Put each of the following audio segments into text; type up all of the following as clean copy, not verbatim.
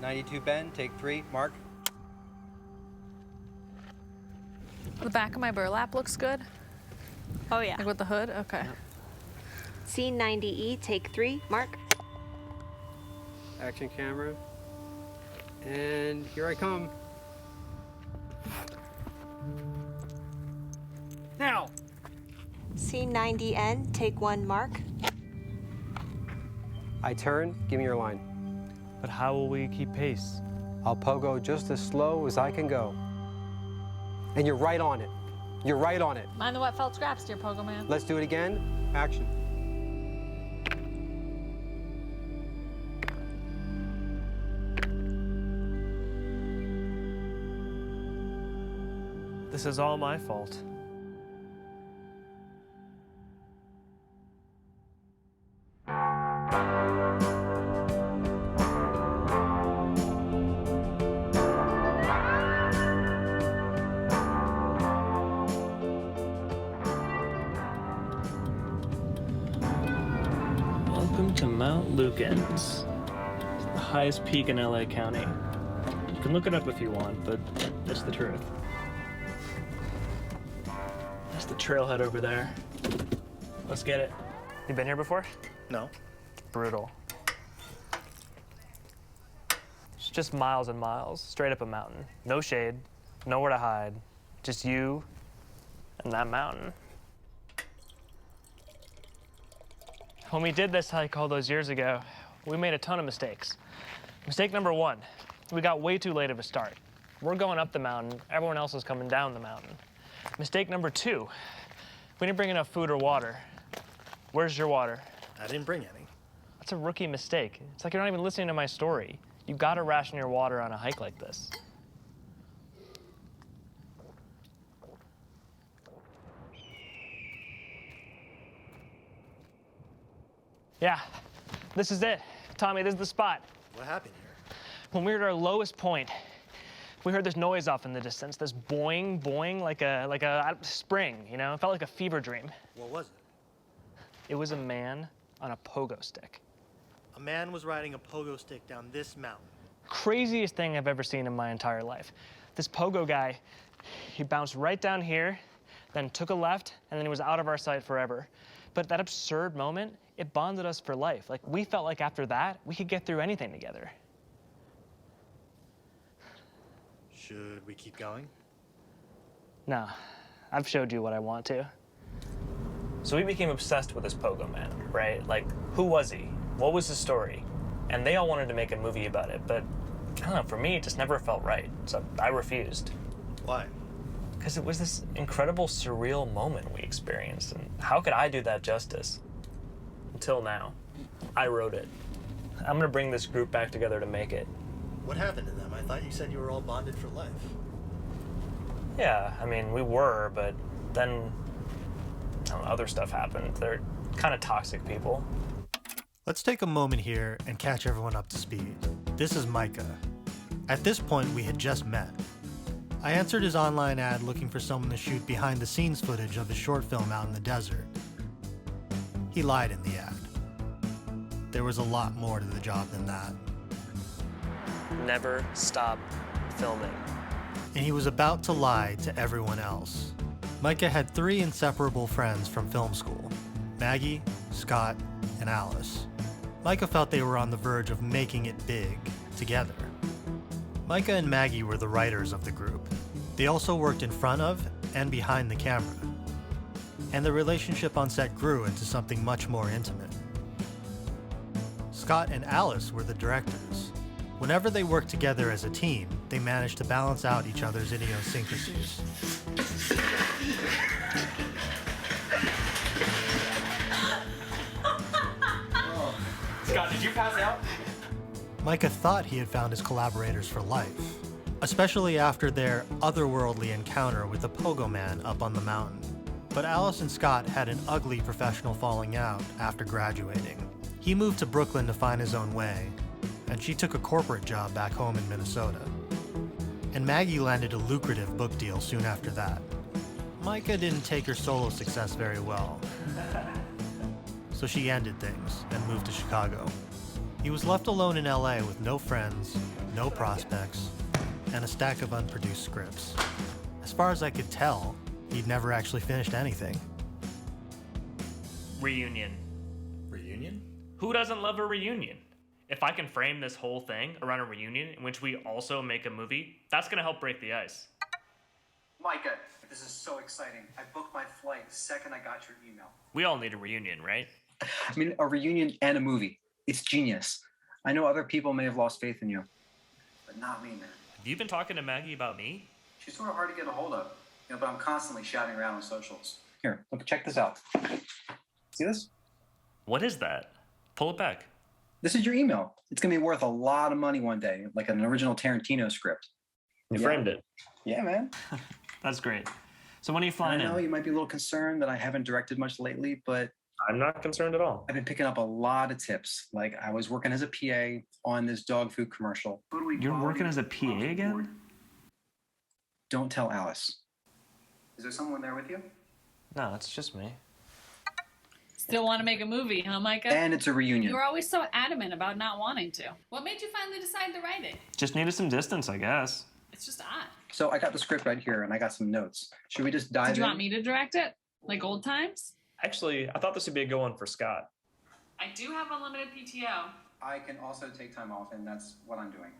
92 bend, take 3, mark. The back of my burlap looks good. Oh, yeah. Like with the hood? Okay. Scene 90E, take 3, mark. Action camera. And here I come. Now! Scene 90N, take 1, mark. I turn, give me your line. But how will we keep pace? I'll pogo just as slow as I can go. And you're right on it. You're right on it. Mind the wet felt scraps, dear Pogo Man. Let's do it again. Action. This is all my fault. Welcome to Mount Lukens, the highest peak in LA County. You can look it up if you want, but that's the truth. That's the trailhead over there. Let's get it. You been here before? No. Brutal. It's just miles and miles, straight up a mountain. No shade, nowhere to hide. Just you and that mountain. When we did this hike all those years ago, we made a ton of mistakes. Mistake number 1, we got way too late of a start. We're going up the mountain, everyone else is coming down the mountain. Mistake number 2, we didn't bring enough food or water. Where's your water? I didn't bring any. That's a rookie mistake. It's like you're not even listening to my story. You gotta ration your water on a hike like this. Yeah, this is it. Tommy, this is the spot. What happened here? When we were at our lowest point, we heard this noise off in the distance, this boing, boing, like a spring, you know? It felt like a fever dream. What was it? It was a man on a pogo stick. A man was riding a pogo stick down this mountain. Craziest thing I've ever seen in my entire life. This pogo guy, he bounced right down here, then took a left, and then he was out of our sight forever. But that absurd moment, it bonded us for life. Like, we felt like after that, we could get through anything together. Should we keep going? No, I've showed you what I want to. So we became obsessed with this pogo man, right? Like, who was he? What was his story? And they all wanted to make a movie about it, but I don't know, for me, it just never felt right. So I refused. Why? Because it was this incredible, surreal moment we experienced, and how could I do that justice? Until now. I wrote it. I'm gonna bring this group back together to make it. What happened to them? I thought you said you were all bonded for life. Yeah, I mean, we were, but then I don't know, other stuff happened. They're kind of toxic people. Let's take a moment here and catch everyone up to speed. This is Micah. At this point, we had just met. I answered his online ad looking for someone to shoot behind-the-scenes footage of his short film out in the desert. He lied in the ad. There was a lot more to the job than that. Never stop filming. And he was about to lie to everyone else. Micah had 3 inseparable friends from film school: Maggie, Scott, and Alice. Micah felt they were on the verge of making it big together. Micah and Maggie were the writers of the group. They also worked in front of and behind the camera. And the relationship on set grew into something much more intimate. Scott and Alice were the directors. Whenever they worked together as a team, they managed to balance out each other's idiosyncrasies. Scott, did you pass out? Micah thought he had found his collaborators for life, especially after their otherworldly encounter with the Pogo Man up on the mountain. But Alice and Scott had an ugly professional falling out after graduating. He moved to Brooklyn to find his own way, and she took a corporate job back home in Minnesota. And Maggie landed a lucrative book deal soon after that. Micah didn't take her solo success very well, so she ended things and moved to Chicago. He was left alone in LA with no friends, no prospects, and a stack of unproduced scripts. As far as I could tell, he'd never actually finished anything. Reunion. Reunion? Who doesn't love a reunion? If I can frame this whole thing around a reunion in which we also make a movie, that's gonna help break the ice. Micah, this is so exciting. I booked my flight the second I got your email. We all need a reunion, right? I mean, a reunion and a movie. It's genius. I know other people may have lost faith in you, but not me, man. Have you been talking to Maggie about me? She's sort of hard to get a hold of, but I'm constantly shouting around on socials. Here, look, check this out. See this? What is that? Pull it back. This is your email. It's gonna be worth a lot of money one day, like an original Tarantino script. You framed it. Yeah, man. That's great. So when are you flying I know in? you might be a little concerned that I haven't directed much lately, but I'm not concerned at all. I've been picking up a lot of tips. Like I was working as a PA on this dog food commercial. You're working as a PA again? Don't tell Alice. Is there someone there with you? No, it's just me. Still want to make a movie, huh, Micah? And it's a reunion. You were always so adamant about not wanting to. What made you finally decide to write it? Just needed some distance, I guess. It's just odd. So I got the script right here and I got some notes. Should we just dive in? Did you want me to direct it? Like old times? Actually, I thought this would be a good one for Scott. I do have unlimited PTO. I can also take time off and that's what I'm doing.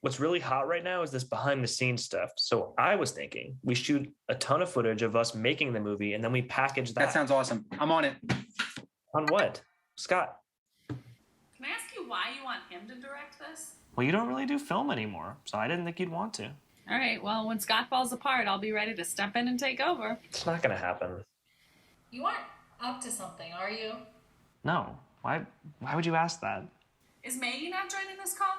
What's really hot right now is this behind the scenes stuff. So I was thinking we shoot a ton of footage of us making the movie and then we package that. That sounds awesome. I'm on it. On what? Scott. Can I ask you why you want him to direct this? Well, you don't really do film anymore, so I didn't think you'd want to. All right, well, when Scott falls apart, I'll be ready to step in and take over. It's not gonna happen. You aren't up to something, are you? No. Why would you ask that? Is Maggie not joining this call?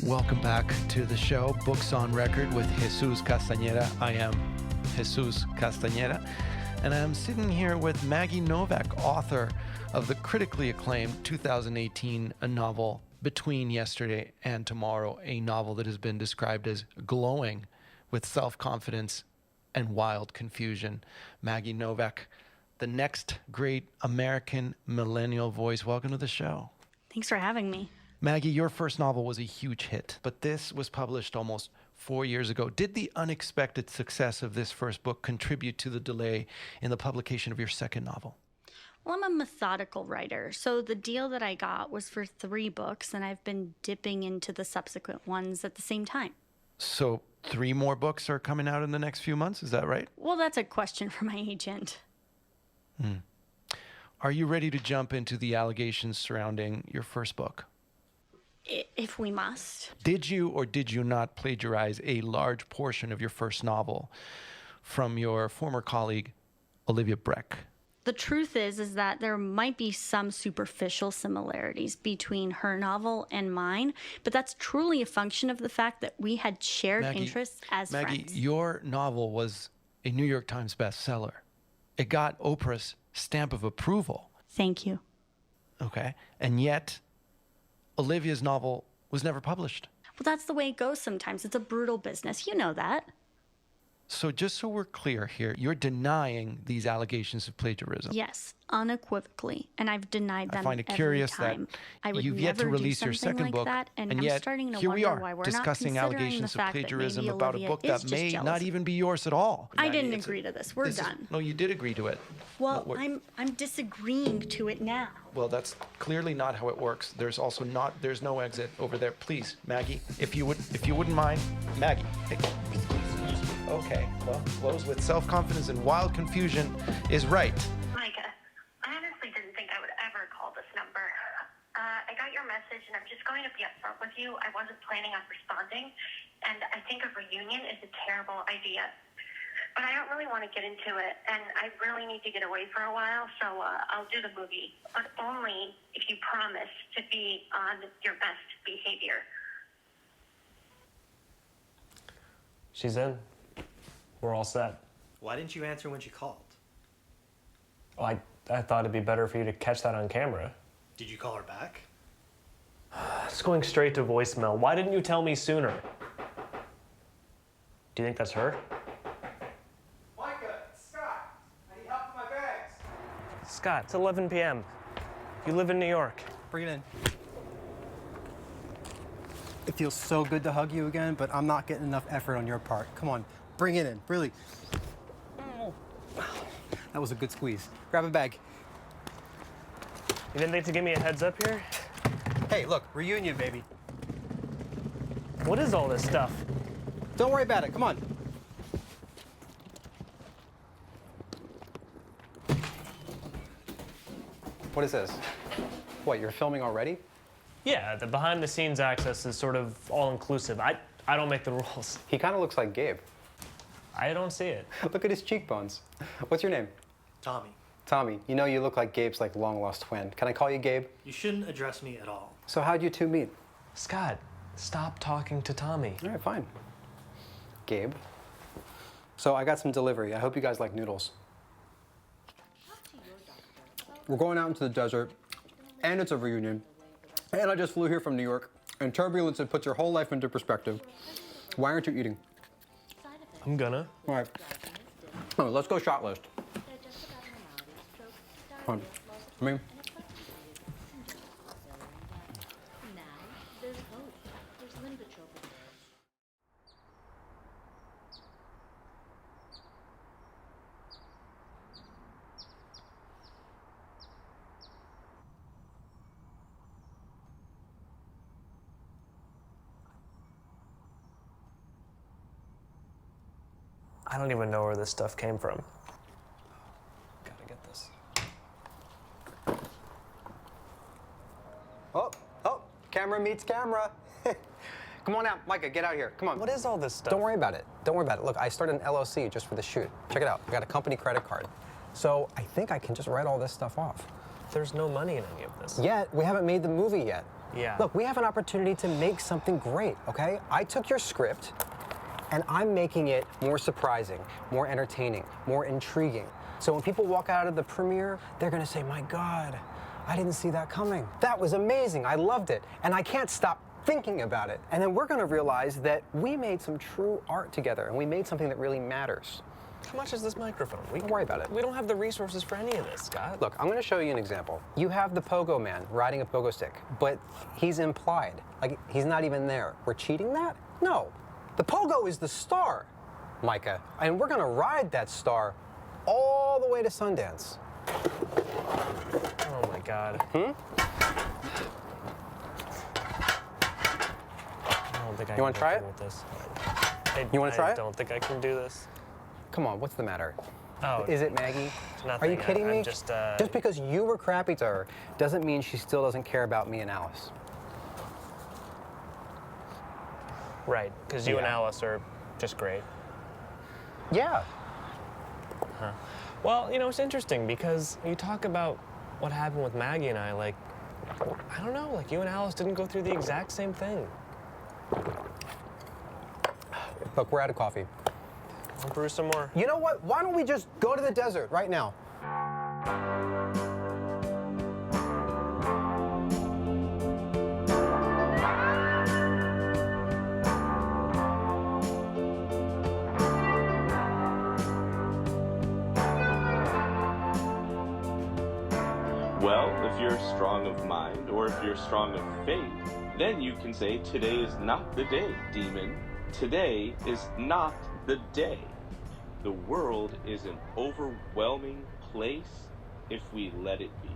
Welcome back to the show, Books on Record with Jesus Castañeda. I am Jesus Castañeda, and I'm sitting here with Maggie Novak, author of the critically acclaimed 2018 novel Between Yesterday and Tomorrow, a novel that has been described as glowing with self-confidence and wild confusion. Maggie Novak, the next great American millennial voice. Welcome to the show. Thanks for having me. Maggie, your first novel was a huge hit, but this was published almost 4 years ago. Did the unexpected success of this first book contribute to the delay in the publication of your second novel? Well, I'm a methodical writer, so the deal that I got was for 3 books, and I've been dipping into the subsequent ones at the same time. So 3 more books are coming out in the next few months, is that right? Well, that's a question for my agent. Are you ready to jump into the allegations surrounding your first book? If we must. Did you or did you not plagiarize a large portion of your first novel from your former colleague, Olivia Breck? The truth is that there might be some superficial similarities between her novel and mine, but that's truly a function of the fact that we had shared interests as friends. Maggie, your novel was a New York Times bestseller. It got Oprah's stamp of approval. Thank you. Okay. And yet, Olivia's novel was never published. Well, that's the way it goes sometimes. It's a brutal business. You know that. So just so we're clear here, you're denying these allegations of plagiarism. Yes, unequivocally, and I've denied them I find it every curious time. that I would you've yet to never do release your something second like book, that, and I'm yet starting to here we wonder are why we're discussing not considering allegations the fact of that plagiarism maybe about a Olivia book is that just may jealous. not even be yours at all. I Maggie, didn't agree to this. We're done. No, you did agree to it. Well, No, I'm disagreeing to it now. Well, that's clearly not how it works. There's no exit over there. Please, Maggie, if you wouldn't mind, Maggie. Hey, okay, well, close with self-confidence and wild confusion is right. Micah, I honestly didn't think I would ever call this number. I got your message, and I'm just going to be upfront with you. I wasn't planning on responding, and I think a reunion is a terrible idea. But I don't really want to get into it, and I really need to get away for a while, so I'll do the movie, but only if you promise to be on your best behavior. She's in. We're all set. Why didn't you answer when she called? Oh, I thought it'd be better for you to catch that on camera. Did you call her back? It's going straight to voicemail. Why didn't you tell me sooner? Do you think that's her? Micah, Scott, I need help with my bags. Scott, it's 11 p.m. You live in New York. Bring it in. It feels so good to hug you again, but I'm not getting enough effort on your part. Come on, bring it in, really. That was a good squeeze. Grab a bag. You didn't think to give me a heads up here? Hey, look, reunion, baby. What is all this stuff? Don't worry about it, come on. What is this? What, you're filming already? Yeah, the behind-the-scenes access is sort of all-inclusive. I don't make the rules. He kind of looks like Gabe. I don't see it. Look at his cheekbones. What's your name? Tommy, Tommy. You know you look like Gabe's like long-lost twin. Can I call you Gabe? you shouldn't address me at all. So how'd you two meet? Scott, stop talking to Tommy. All right, fine. Gabe. So I got some delivery. I hope you guys like noodles. We're going out into the desert, and it's a reunion. And I just flew here from New York, and turbulence that puts your whole life into perspective. Why aren't you eating? I'm gonna. All right. Oh, let's go shot list. Come on. I mean, I don't even know where this stuff came from. Gotta get this. Oh, camera meets camera. Come on out, Micah, get out here. Come on. What is all this stuff? Don't worry about it. Don't worry about it. Look, I started an LLC just for the shoot. Check it out. I got a company credit card. So I think I can just write all this stuff off. There's no money in any of this. Yet, we haven't made the movie yet. Yeah. Look, we have an opportunity to make something great, okay? I took your script, and I'm making it more surprising, more entertaining, more intriguing. So when people walk out of the premiere, they're gonna say, my God, I didn't see that coming. That was amazing, I loved it, and I can't stop thinking about it. And then we're gonna realize that we made some true art together, and we made something that really matters. How much is this microphone? Don't worry about it. We don't have the resources for any of this, Scott. Look, I'm gonna show you an example. You have the pogo man riding a pogo stick, but he's implied, like he's not even there. We're cheating that? No. The pogo is the star, Micah, and we're gonna ride that star all the way to Sundance. Oh my God. I don't think I You wanna try it? with this. You wanna try it? I don't think I can do this. Come on, what's the matter? Oh. Is it Maggie? Nothing. Are you kidding me? I'm just because you were crappy to her doesn't mean she still doesn't care about me and Alice. Right, because you and Yeah. Alice are just great. Yeah. Huh. Well, you know, it's interesting because you talk about what happened with Maggie and I, like, I don't know, like you and Alice didn't go through the exact same thing. Look, we're out of coffee. I'll brew some more. You know what? Why don't we just go to the desert right now? Well, if you're strong of mind, or if you're strong of faith, then you can say, today is not the day, demon. Today is not the day. The world is an overwhelming place if we let it be.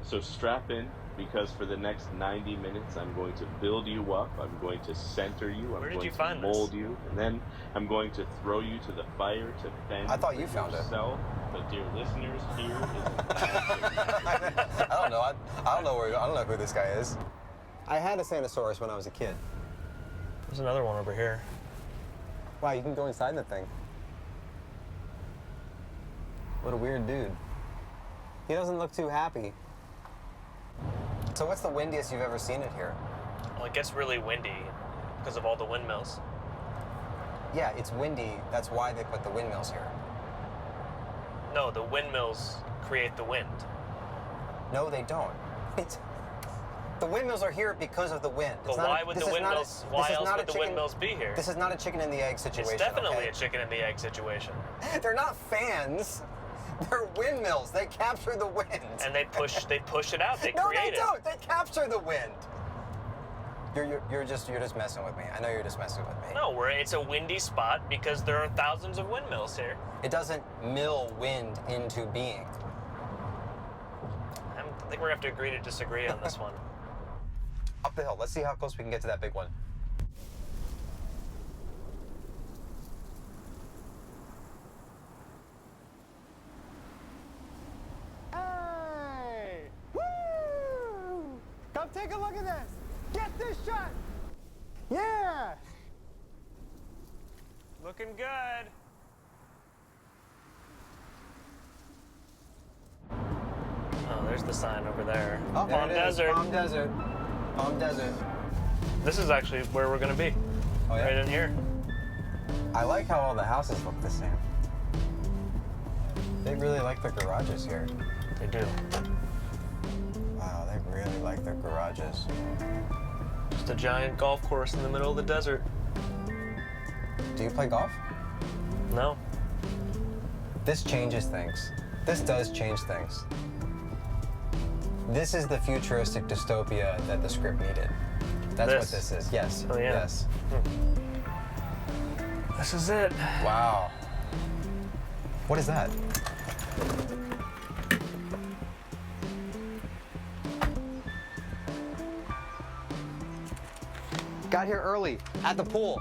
So strap in, because for the next 90 minutes, I'm going to build you up, I'm going to center you, I'm going to mold you, and then I'm going to throw you to the fire to fend I thought you found it. But dear listeners, here is I don't know. I don't know who this guy is. I had a Sanosaurus when I was a kid. There's another one over here. Wow, you can go inside the thing. What a weird dude. He doesn't look too happy. So what's the windiest you've ever seen it here? Well, it gets really windy because of all the windmills. Yeah, it's windy. That's why they put the windmills here. No, the windmills create the wind. No, they don't. The windmills are here because of the wind. But why would the windmills? Why else would the windmills be here? This is not a chicken and the egg situation. It's definitely okay? a chicken and the egg situation. They're not fans. They're windmills. They capture the wind. And they push it out. They no, create they don't. They capture the wind. You're just messing with me. I know you're just messing with me. No, it's a windy spot because there are thousands of windmills here. It doesn't mill wind into being. I think we're gonna have to agree to disagree on this one. Up the hill. Let's see how close we can get to that big one. Hey! Woo! Come take a look at this. Get this shot. Yeah. Looking good. Oh, there's the sign over there. Oh, Palm Desert. Palm Desert. Palm Desert. This is actually where we're gonna be. Oh, yeah? Right in here. I like how all the houses look the same. They really like their garages here. They do. Wow, they really like their garages. Just a giant golf course in the middle of the desert. Do you play golf? No. This changes things. This does change things. This is the futuristic dystopia that the script needed. That's what this is. Yes. Oh, yeah. Yes. This is it. Wow. What is that? Got here early, at the pool.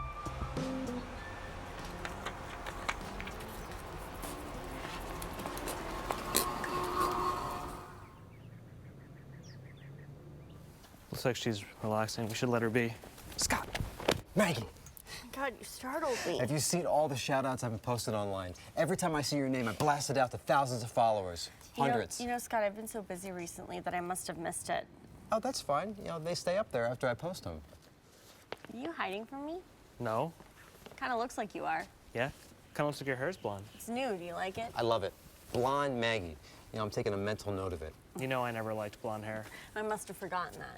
Looks like she's relaxing. We should let her be. Scott! Maggie! God, you startled me. Have you seen all the shout-outs I've posted online? Every time I see your name, I blast it out to thousands of followers. Hundreds. You know, Scott, I've been so busy recently that I must have missed it. Oh, that's fine. You know, they stay up there after I post them. Are you hiding from me? No. Kind of looks like you are. Yeah? Kind of looks like your hair's blonde. It's new. Do you like it? I love it. Blonde Maggie. You know, I'm taking a mental note of it. You know I never liked blonde hair. I must have forgotten that.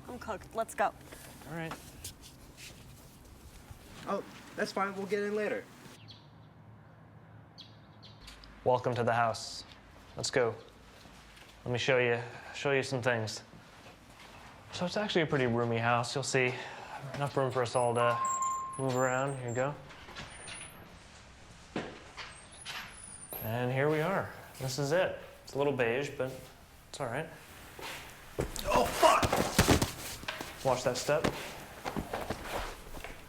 I'm cooked. Let's go. All right. Oh, that's fine. We'll get in later. Welcome to the house. Let's go. Let me show you some things. So it's actually a pretty roomy house. You'll see enough room for us all to move around. Here you go. And here we are. This is it. It's a little beige, but it's all right. Oh, fuck! Watch that step.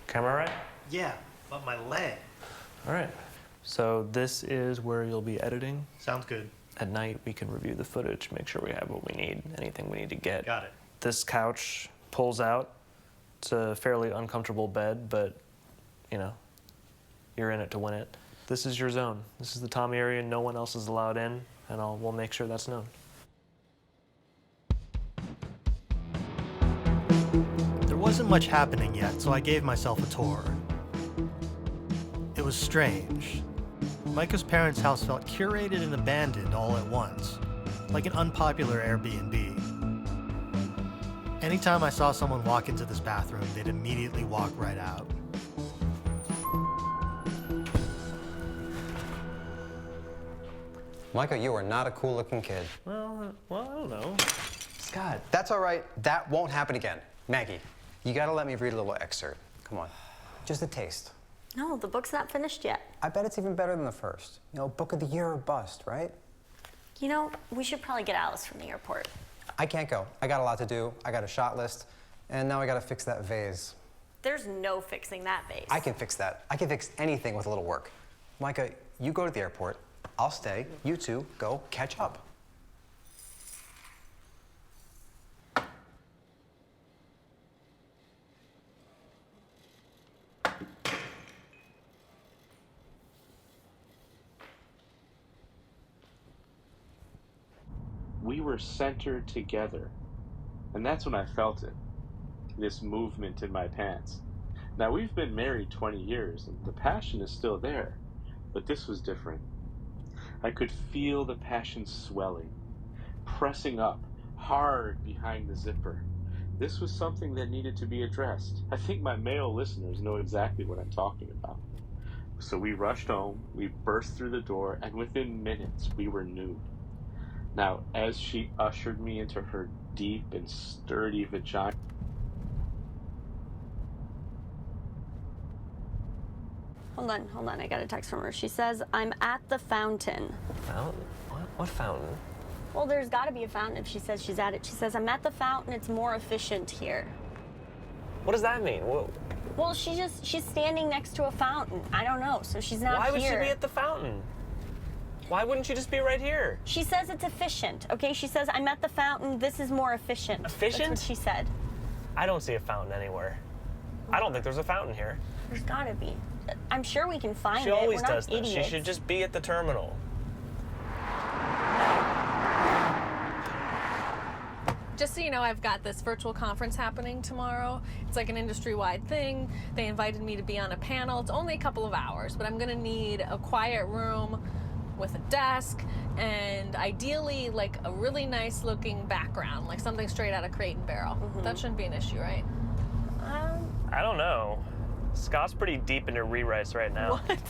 Camera right? Yeah, but my leg. All right. So this is where you'll be editing. Sounds good. At night, we can review the footage, make sure we have what we need, anything we need to get. Got it. This couch pulls out. It's a fairly uncomfortable bed, but, you know, you're in it to win it. This is your zone. This is the Tommy area. No one else is allowed in, and we'll make sure that's known. There wasn't much happening yet, so I gave myself a tour. It was strange. Micah's parents' house felt curated and abandoned all at once, like an unpopular Airbnb. Anytime I saw someone walk into this bathroom, they'd immediately walk right out. Micah, you are not a cool-looking kid. Well, I don't know. Scott. That's all right. That won't happen again. Maggie, you gotta let me read a little excerpt. Come on. Just a taste. No, the book's not finished yet. I bet it's even better than the first. You know, book of the year or bust, right? You know, we should probably get Alice from the airport. I can't go. I got a lot to do. I got a shot list. And now I gotta fix that vase. There's no fixing that vase. I can fix that. I can fix anything with a little work. Micah, you go to the airport. I'll stay. You two go catch up. We were centered together. And that's when I felt it. This movement in my pants. Now, we've been married 20 years, and the passion is still there. But this was different. I could feel the passion swelling, pressing up, hard behind the zipper. This was something that needed to be addressed. I think my male listeners know exactly what I'm talking about. So we rushed home, we burst through the door, and within minutes, we were nude. Now, as she ushered me into her deep and sturdy vagina, Hold on. I got a text from her. She says, I'm at the fountain. Fountain? What fountain? Well, there's got to be a fountain if she says she's at it. She says, I'm at the fountain. It's more efficient here. What does that mean? Well, she's standing next to a fountain. I don't know, so she's not here. Why would she be at the fountain? Why wouldn't you just be right here? She says it's efficient, okay? She says, I'm at the fountain. This is more efficient. Efficient? That's what she said. I don't see a fountain anywhere. I don't think there's a fountain here. There's got to be. I'm sure we can find it. She always We're not does this. idiots. She should just be at the terminal. Just so you know, I've got this virtual conference happening tomorrow. It's like an industry-wide thing. They invited me to be on a panel. It's only a couple of hours, but I'm gonna need a quiet room with a desk and ideally like a really nice looking background, like something straight out of Crate and Barrel. That shouldn't be an issue, right? I don't know. Scott's pretty deep into rewrites right now. What?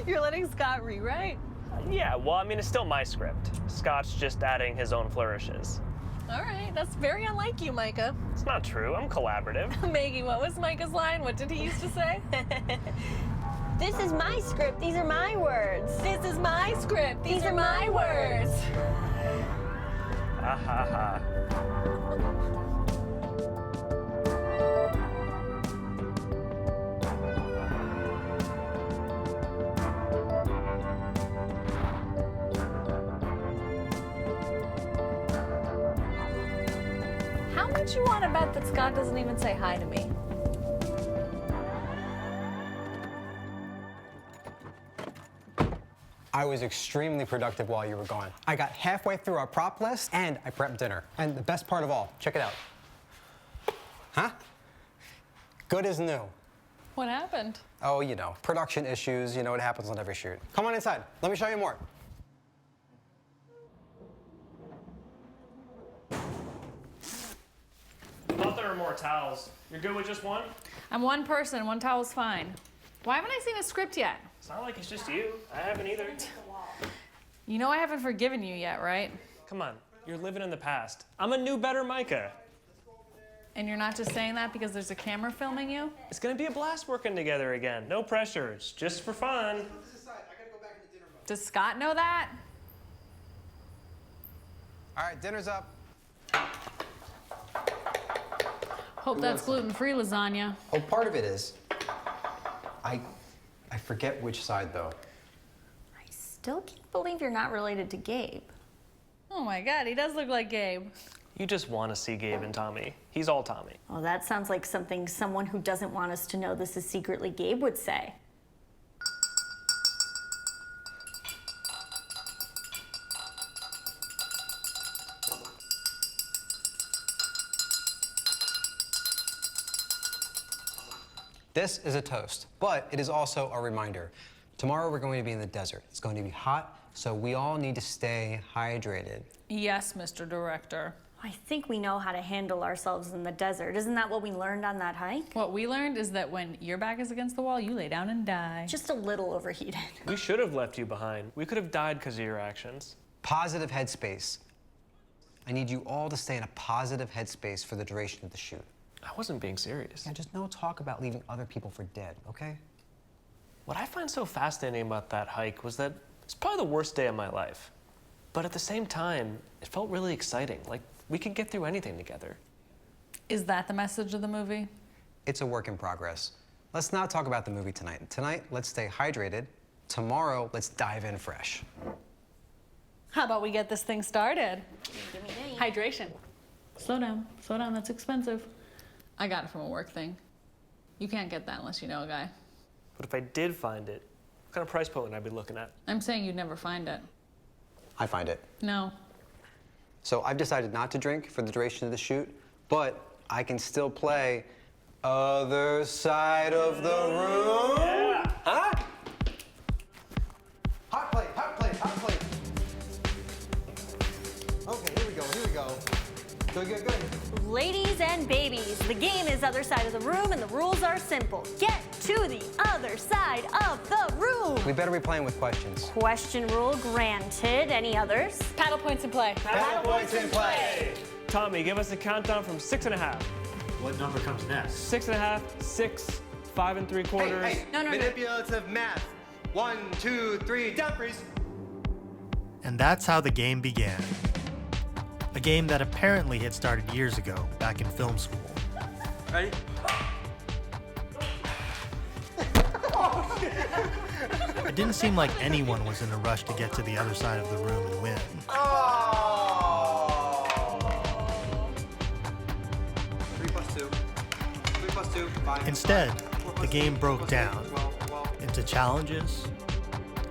You're letting Scott rewrite? Yeah, well, I mean, it's still my script. Scott's just adding his own flourishes. All right, that's very unlike you, Micah. It's not true. I'm collaborative. Maggie, what was Micah's line? What did he used to say? This is my script. These are my words. This is my script. These are my words. Ah ha ha. How much you want to bet that Scott doesn't even say hi to me? I was extremely productive while you were gone. I got halfway through our prop list and I prepped dinner. And the best part of all, check it out. Huh? Good as new. What happened? Oh, you know, production issues, you know, it happens on every shoot. Come on inside, let me show you more. I thought there were more towels. You're good with just one? I'm one person. One towel's fine. Why haven't I seen a script yet? It's not like it's just you. I haven't either. You know I haven't forgiven you yet, right? Come on, you're living in the past. I'm a new, better Micah. And you're not just saying that because there's a camera filming you? It's gonna be a blast working together again. No pressure, it's just for fun. Does Scott know that? All right, dinner's up. Hope that's gluten-free lasagna. Oh, part of it is. I forget which side, though. I still can't believe you're not related to Gabe. Oh my God, he does look like Gabe. You just want to see Gabe and Tommy. He's all Tommy. Well, that sounds like something someone who doesn't want us to know this is secretly Gabe would say. This is a toast, but it is also a reminder. Tomorrow we're going to be in the desert. It's going to be hot, so we all need to stay hydrated. Yes, Mr. Director. I think we know how to handle ourselves in the desert. Isn't that what we learned on that hike? What we learned is that when your back is against the wall, you lay down and die. Just a little overheated. We should have left you behind. We could have died because of your actions. Positive headspace. I need you all to stay in a positive headspace for the duration of the shoot. I wasn't being serious. Yeah, just no talk about leaving other people for dead, okay? What I find so fascinating about that hike was that it's probably the worst day of my life. But at the same time, it felt really exciting. Like, we could get through anything together. Is that the message of the movie? It's a work in progress. Let's not talk about the movie tonight. Tonight, let's stay hydrated. Tomorrow, let's dive in fresh. How about we get this thing started? Hydration. Slow down, that's expensive. I got it from a work thing. You can't get that unless you know a guy. But if I did find it, what kind of price point would I be looking at? I'm saying you'd never find it. I find it. No. So I've decided not to drink for the duration of the shoot, but I can still play Other Side of the Room. Yeah. Huh? Hot plate, hot plate, hot plate. Okay, here we go. Good. Ladies and babies, the game is Other Side of the Room, and the rules are simple. Get to the other side of the room. We better be playing with questions. Question rule granted. Any others? Paddle points in play. Paddle points in play. Tommy, give us a countdown from 6.5. What number comes next? 6.5, 6, 5 3/4. Hey, No. manipulative math. 1, 2, 3, down freeze. And that's how the game began. A game that apparently had started years ago, back in film school. Ready? It didn't seem like anyone was in a rush to get to the other side of the room and win. 3 plus 2. 3 plus 2, 5. Instead, the game broke down into challenges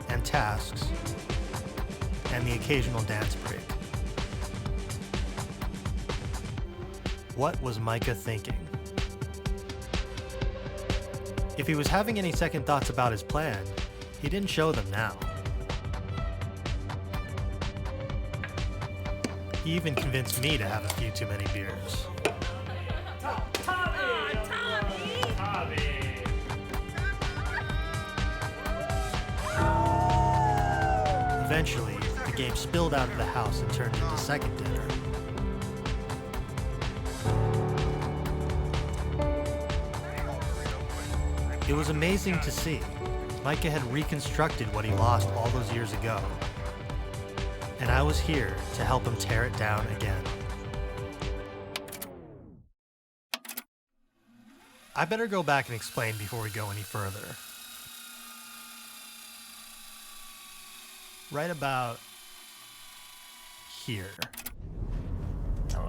and tasks and the occasional dance break. What was Micah thinking? If he was having any second thoughts about his plan, he didn't show them now. He even convinced me to have a few too many beers. Eventually, the game spilled out of the house and turned into second dinner. It was amazing to see. Micah had reconstructed what he lost all those years ago. And I was here to help him tear it down again. I better go back and explain before we go any further. Right about here.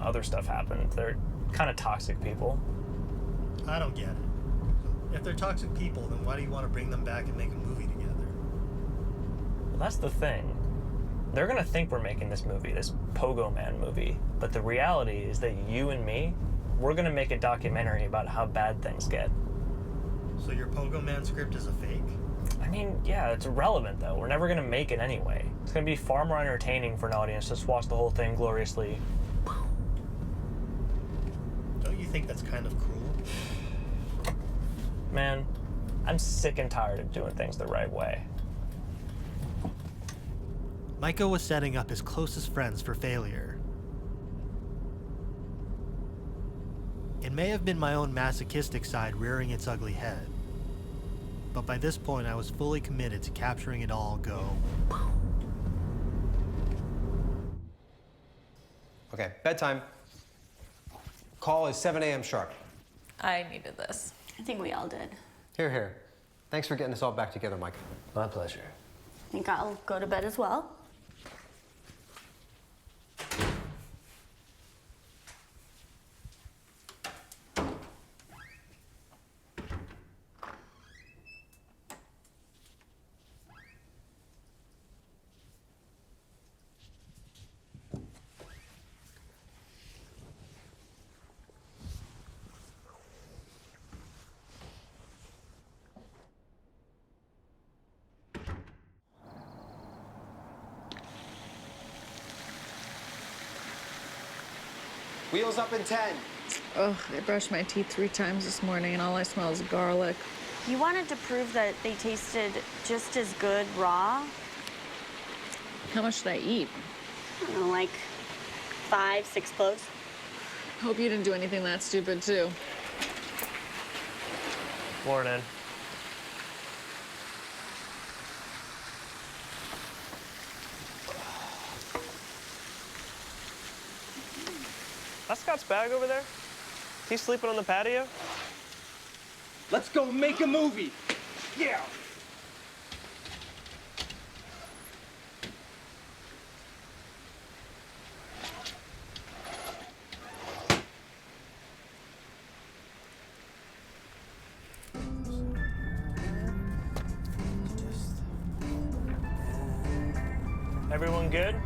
Other stuff happened. They're kind of toxic people. I don't get it. If they're toxic people, then why do you want to bring them back and make a movie together? Well, that's the thing. They're gonna think we're making this movie, this Pogo Man movie, but the reality is that you and me, we're gonna make a documentary about how bad things get. So your Pogo Man script is a fake? I mean, yeah, it's irrelevant though. We're never gonna make it anyway. It's gonna be far more entertaining for an audience to just watch the whole thing gloriously. Don't you think that's kind of cruel? Man, I'm sick and tired of doing things the right way. Micah was setting up his closest friends for failure. It may have been my own masochistic side rearing its ugly head, but by this point I was fully committed to capturing it all go. Okay, bedtime. Call is 7 a.m. sharp. I needed this. I think we all did. Here, here. Thanks for getting us all back together, Mike. My pleasure. I think I'll go to bed as well. Wheels up in 10. Ugh, I brushed my teeth 3 times this morning and all I smell is garlic. You wanted to prove that they tasted just as good raw? How much did I eat? I don't know, like 5, 6 cloves. Hope you didn't do anything that stupid, too. Morning. That's Scott's bag over there? Is he sleeping on the patio? Let's go make a movie. Yeah. Everyone good?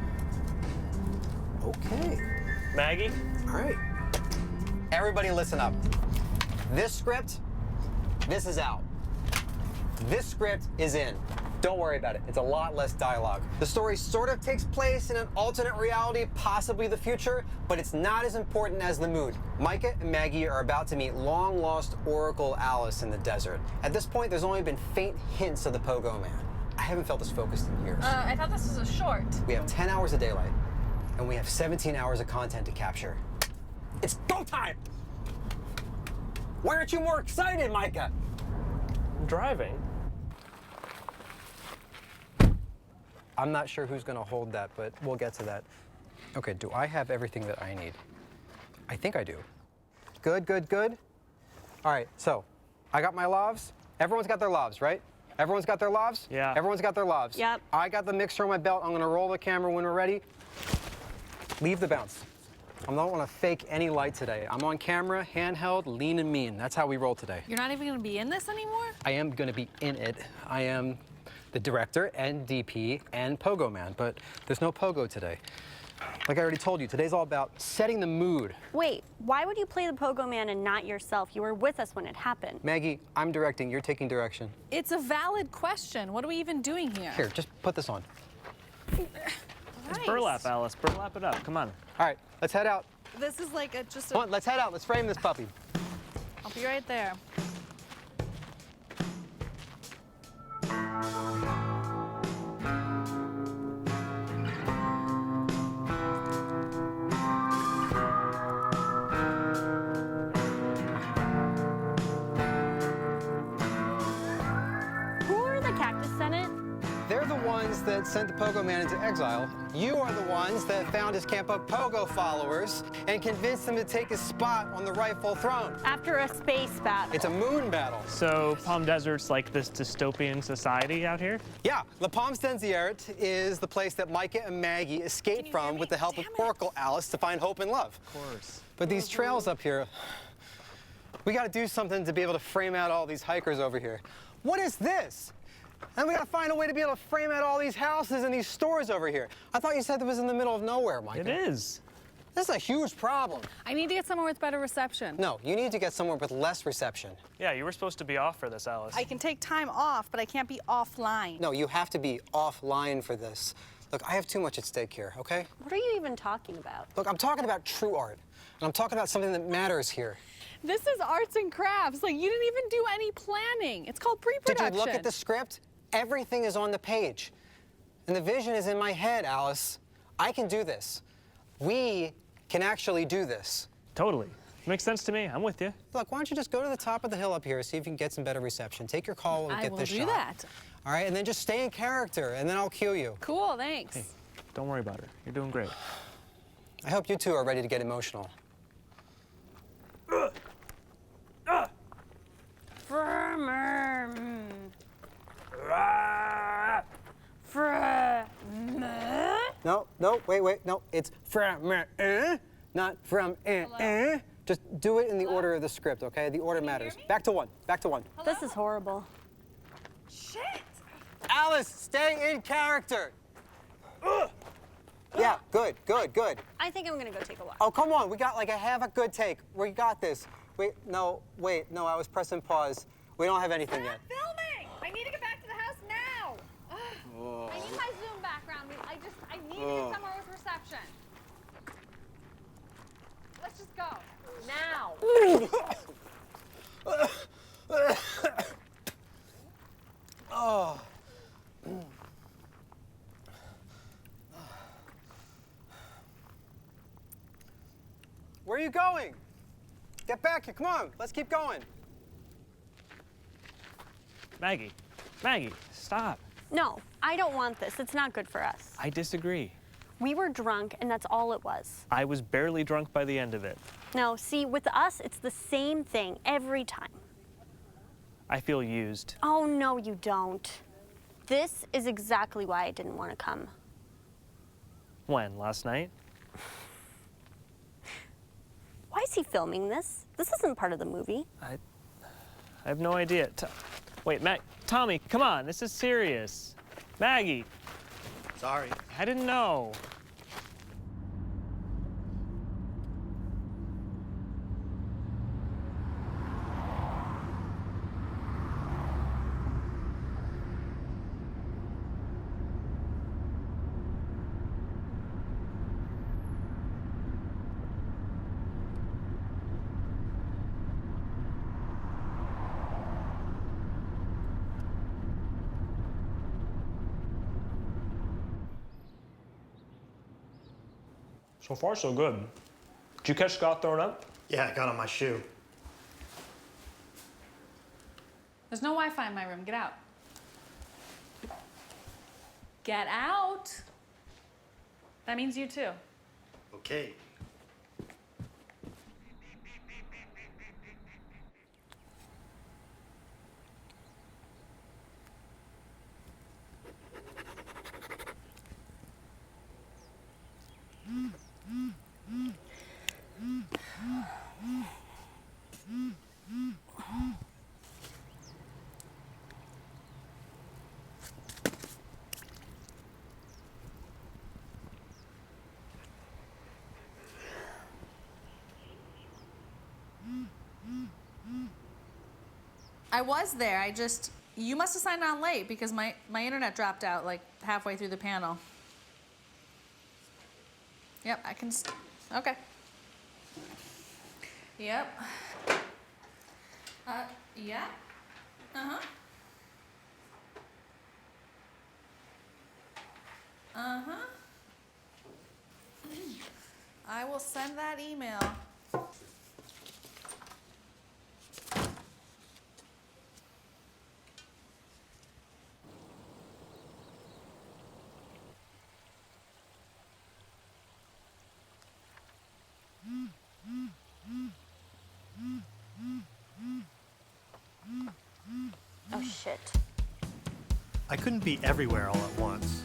Okay. Maggie? All right. Everybody listen up. This script, this is out. This script is in. Don't worry about it. It's a lot less dialogue. The story sort of takes place in an alternate reality, possibly the future, but it's not as important as the mood. Micah and Maggie are about to meet long-lost Oracle Alice in the desert. At this point, there's only been faint hints of the Pogo Man. I haven't felt this focused in years. I thought this was a short. We have 10 hours of daylight, and we have 17 hours of content to capture. It's go time! Why aren't you more excited, Micah? I'm driving. I'm not sure who's gonna hold that, but we'll get to that. Okay, do I have everything that I need? I think I do. Good, good, good. All right, so I got my lavs. Everyone's got their lavs, right? Everyone's got their lavs? Yeah. Everyone's got their lavs. Yep. I got the mixer on my belt. I'm gonna roll the camera when we're ready. Leave the bounce. I don't want to fake any light today. I'm on camera, handheld, lean and mean. That's how we roll today. You're not even gonna be in this anymore? I am gonna be in it. I am the director and DP and pogo man, but there's no pogo today. Like I already told you, today's all about setting the mood. Wait, why would you play the pogo man and not yourself? You were with us when it happened. Maggie, I'm directing, you're taking direction. It's a valid question. What are we even doing here? Here, just put this on. It's burlap, Alice. Burlap it up. Come on. All right, let's head out. This is like just a... Come on, let's head out. Let's frame this puppy. I'll be right there. Who are the Cactus Senate? They're the ones that sent the pogo man into exile. You are the ones that found his camp of pogo followers and convinced them to take his spot on the rightful throne. After a space battle. It's a moon battle. So Palm Desert's like this dystopian society out here? Yeah, La Palme Stenziert is the place that Micah and Maggie escaped from with the help of Oracle Alice to find hope and love. Of course. But these trails up here, we gotta do something to be able to frame out all these hikers over here. What is this? And we gotta find a way to be able to frame out all these houses and these stores over here. I thought you said it was in the middle of nowhere, Micah. It is. This is a huge problem. I need to get somewhere with better reception. No, you need to get somewhere with less reception. Yeah, you were supposed to be off for this, Alice. I can take time off, but I can't be offline. No, you have to be offline for this. Look, I have too much at stake here, okay? What are you even talking about? Look, I'm talking about true art. And I'm talking about something that matters here. This is arts and crafts. Like, you didn't even do any planning. It's called pre-production. Did you look at the script? Everything is on the page. And the vision is in my head, Alice. I can do this. We can actually do this. Totally. Makes sense to me. I'm with you. Look, why don't you just go to the top of the hill up here, see if you can get some better reception. Take your call and get this shot. I will do that. All right, and then just stay in character, and then I'll cue you. Cool, thanks. Hey, don't worry about it. You're doing great. I hope you two are ready to get emotional. No, no, wait, no. It's from, not from, Just do it in the order of the script, okay? The order matters. Back to one, back to one. Hello? This is horrible. Shit! Alice, stay in character. Yeah, good. I think I'm gonna go take a walk. Oh, come on, we got like a half a good take. We got this. Wait, no, I was pressing pause. We don't have anything yet. Filming! I need to get back to the house now. Oh. I need my Zoom background. I need to get somewhere with reception. Let's just go. Now. Oh. Where are you going? Get back here, come on, let's keep going. Maggie, stop. No, I don't want this. It's not good for us. I disagree. We were drunk, and that's all it was. I was barely drunk by the end of it. No, see, with us, it's the same thing every time. I feel used. Oh, no, you don't. This is exactly why I didn't want to come. When? Last night? Why is he filming this? This isn't part of the movie. I have no idea. Wait, Tommy, come on, this is serious. Maggie. Sorry. I didn't know. So far, so good. Did you catch Scott throwing up? Yeah, I got on my shoe. There's no Wi-Fi in my room. Get out. Get out. That means you too. Okay. I was there. You must have signed on late because my internet dropped out like halfway through the panel. Yep, I can. Okay. Yep. Yeah. Uh-huh. Uh-huh. I will send that email. Oh, shit. I couldn't be everywhere all at once,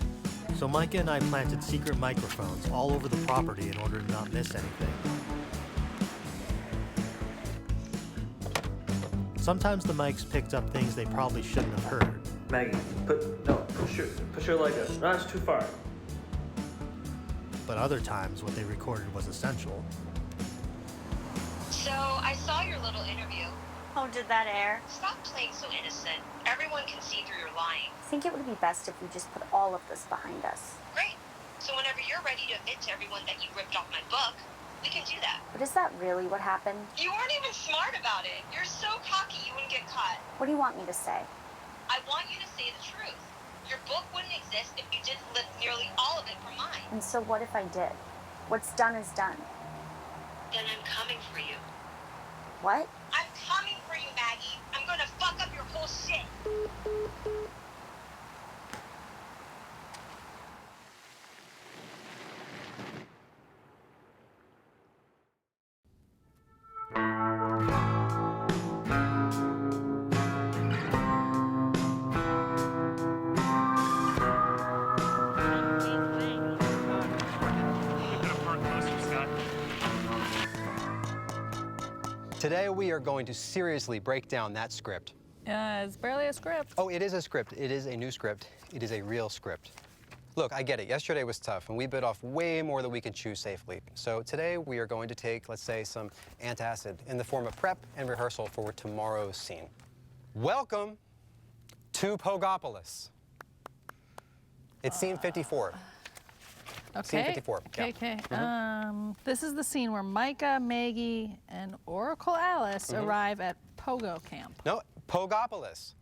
so Micah and I planted secret microphones all over the property in order to not miss anything. Sometimes the mics picked up things they probably shouldn't have heard. Maggie, push your leg up. No, it's too far. But other times what they recorded was essential. So, I saw your little interview. Oh, did that air? Stop playing so innocent. Everyone can see through your lying. I think it would be best if we just put all of this behind us. Great. So whenever you're ready to admit to everyone that you ripped off my book, we can do that. But is that really what happened? You weren't even smart about it. You're so cocky you wouldn't get caught. What do you want me to say? I want you to say the truth. Your book wouldn't exist if you didn't lift nearly all of it from mine. And so what if I did? What's done is done. Then I'm coming for you. What? I'm coming for you, Maggie. I'm gonna fuck up your whole shit. Today we are going to seriously break down that script. It's barely a script. Oh, it is a script. It is a new script. It is a real script. Look, I get it. Yesterday was tough, and we bit off way more than we can chew safely. So today we are going to take, let's say, some antacid in the form of prep and rehearsal for tomorrow's scene. Welcome to Pogopolis. It's scene 54. Okay. Scene 54. Okay, yeah. okay. This is the scene where Micah, Maggie, and Oracle Alice arrive at Pogo Camp. No, Pogopolis.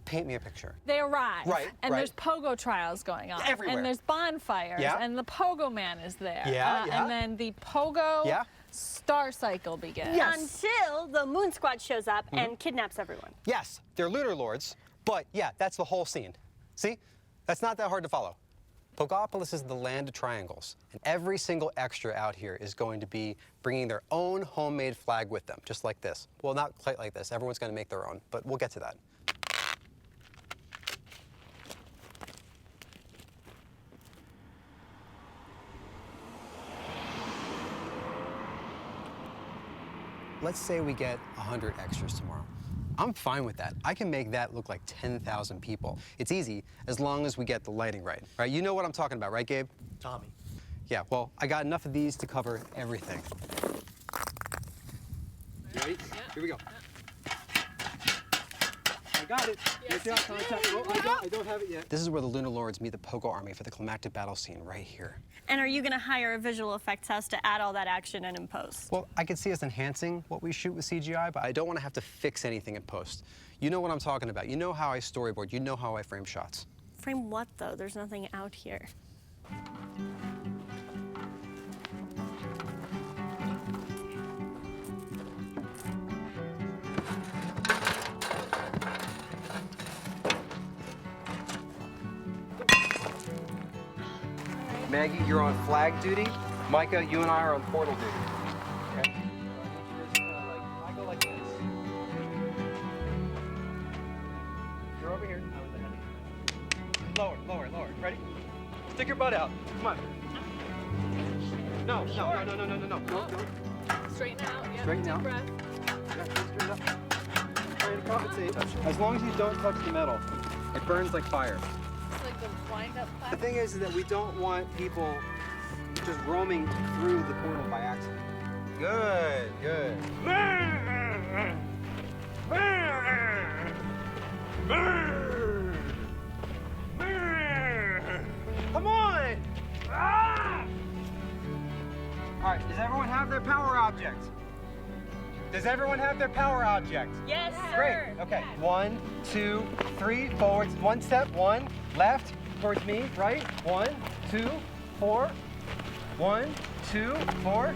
Paint me a picture. They arrive. Right, And right. there's Pogo trials going on. Everywhere. And there's bonfires. Yeah. And the Pogo Man is there. Yeah, yeah. And then the Pogo star cycle begins. Until the Moon Squad shows up and kidnaps everyone. Yes, they're lunar lords, but yeah, that's the whole scene. See? That's not that hard to follow. Pogopolis is the land of triangles, and every single extra out here is going to be bringing their own homemade flag with them, just like this. Well, not quite like this. Everyone's going to make their own, but we'll get to that. Let's say we get 100 extras tomorrow. I'm fine with that. I can make that look like 10,000 people. It's easy as long as we get the lighting right. Right? You know what I'm talking about, right, Gabe? Tommy. Yeah, well, I got enough of these to cover everything. You ready? Yeah. Here we go. I got it. Yes, Get out, contact. Oh, I don't have it yet. This is where the Lunar Lords meet the Pogo army for the climactic battle scene right here. And are you going to hire a visual effects house to add all that action in post? Well, I could see us enhancing what we shoot with CGI, but I don't want to have to fix anything in post. You know what I'm talking about. You know how I storyboard. You know how I frame shots. Frame what, though? There's nothing out here. Maggie, you're on flag duty. Micah, you and I are on portal duty. Okay? I go like this. You're over here. Lower, lower, lower. Ready? Stick your butt out. Come on. No, no, no, no, no, no, no, no. Straighten out. Yep. Straighten out. Breath. Straight up. Trying to compensate. As long as you don't touch the metal, it burns like fire. It's like the wind-up clap. The thing is that we don't want people just roaming through the portal by accident. Good, good. Come on! Ah! All right, does everyone have their power object? Does everyone have their power object? Yes, sir. Great, okay. 1, 2, 3, forwards, one step, one, left, towards me, right, 1, 2, 4, 1, 2, 4,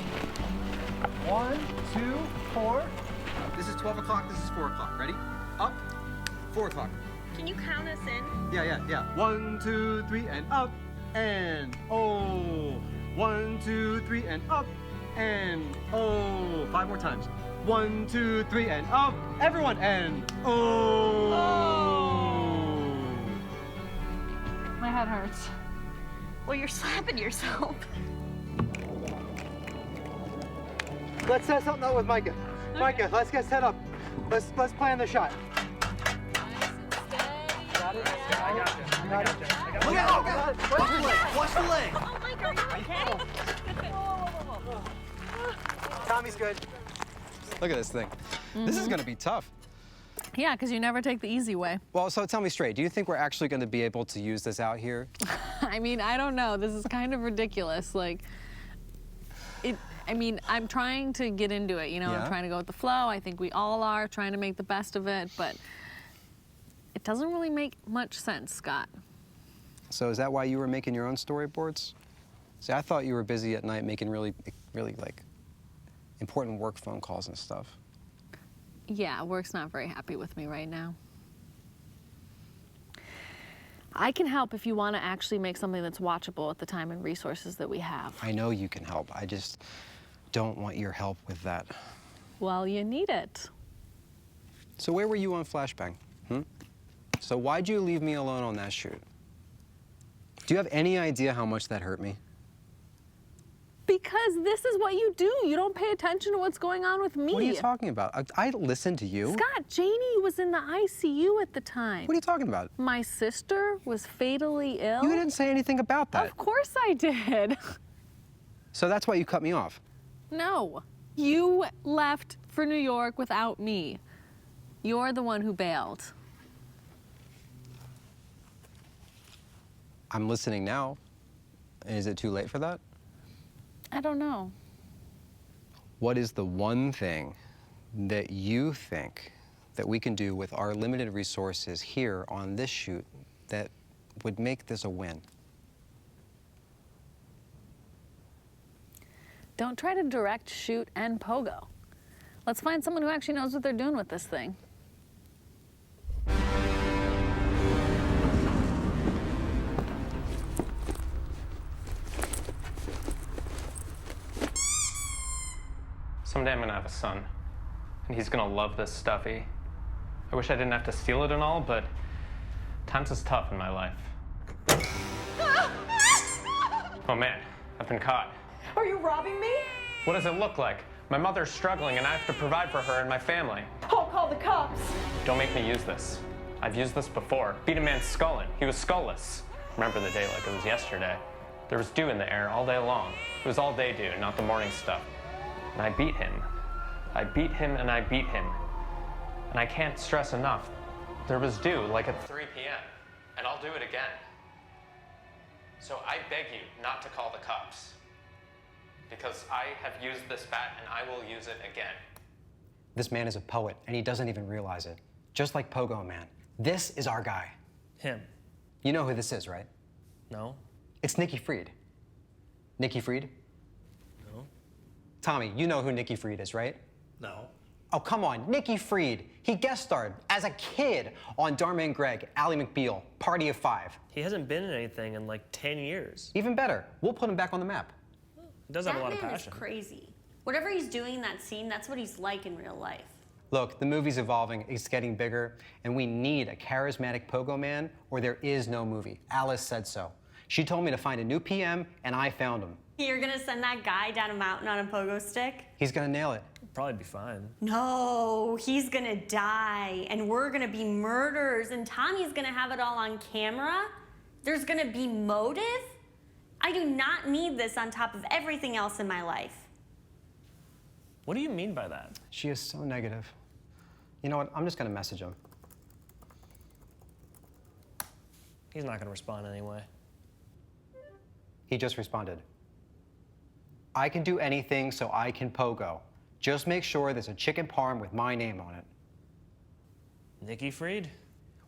1, 2, 4. This is 12 o'clock, this is 4 o'clock, ready? Up, 4 o'clock. Can you count us in? Yeah. 1, 2, 3, and up, and oh. 1, 2, 3, and up, and oh. 5 more times. 1, 2, 3, and up. Everyone, and oh. My head hurts. Well, you're slapping yourself. Let's set something up with Micah. Okay. Micah, let's get set up. Let's plan the shot. I got you. Look out! Watch the leg! Watch the leg! Oh, Mike, are you okay? Tommy's good. Look at this thing. This is gonna be tough. Yeah, because you never take the easy way. Well, so tell me straight, do you think we're actually gonna be able to use this out here? I mean, I don't know. This is kind of ridiculous. Like, I'm trying to get into it, you know? Yeah. I'm trying to go with the flow. I think we all are trying to make the best of it, but it doesn't really make much sense, Scott. So is that why you were making your own storyboards? See, I thought you were busy at night making really like important work phone calls and stuff. Yeah, work's not very happy with me right now. I can help if you want to actually make something that's watchable with the time and resources that we have. I know you can help. I just don't want your help with that. Well, you need it. So where were you on Flashbang? So why'd you leave me alone on that shoot? Do you have any idea how much that hurt me? Because this is what you do. You don't pay attention to what's going on with me. What are you talking about? I listened to you. Scott, Janie was in the ICU at the time. What are you talking about? My sister was fatally ill. You didn't say anything about that. Of course I did. So that's why you cut me off? No. You left for New York without me. You're the one who bailed. I'm listening now. Is it too late for that? I don't know. What is the one thing that you think that we can do with our limited resources here on this shoot that would make this a win? Don't try to direct, shoot, and pogo. Let's find someone who actually knows what they're doing with this thing. Someday I'm gonna have a son, and he's gonna love this stuffy. I wish I didn't have to steal it and all, but times is tough in my life. Oh man, I've been caught. Are you robbing me? What does it look like? My mother's struggling and I have to provide for her and my family. I'll call the cops. Don't make me use this. I've used this before. Beat a man's skull in. He was skullless. Remember the day like it was yesterday. There was dew in the air all day long. It was all day dew, not the morning stuff. And I beat him. I beat him and I beat him. And I can't stress enough. There was dew like at 3 p.m. And I'll do it again. So I beg you not to call the cops. Because I have used this bat and I will use it again. This man is a poet, and he doesn't even realize it. Just like Pogo Man. This is our guy. Him. You know who this is, right? No. It's Nikki Fried. Nikki Fried? No. Tommy, you know who Nikki Fried is, right? No. Oh, come on, Nikki Fried. He guest starred as a kid on Dharma and Greg, Ally McBeal, Party of Five. He hasn't been in anything in like 10 years. Even better, we'll put him back on the map. He does have a lot of That man passion. is crazy. Whatever he's doing in that scene, that's what he's like in real life. Look, the movie's evolving, it's getting bigger, and we need a charismatic pogo man or there is no movie. Alice said so. She told me to find a new PM, and I found him. You're gonna send that guy down a mountain on a pogo stick? He's gonna nail it. Probably be fine. No, he's gonna die, and we're gonna be murderers, and Tommy's gonna have it all on camera. There's gonna be motive. I do not need this on top of everything else in my life. What do you mean by that? She is so negative. You know what? I'm just gonna message him. He's not gonna respond anyway. He just responded. I can do anything so I can pogo. Just make sure there's a chicken parm with my name on it. Nikki Fried?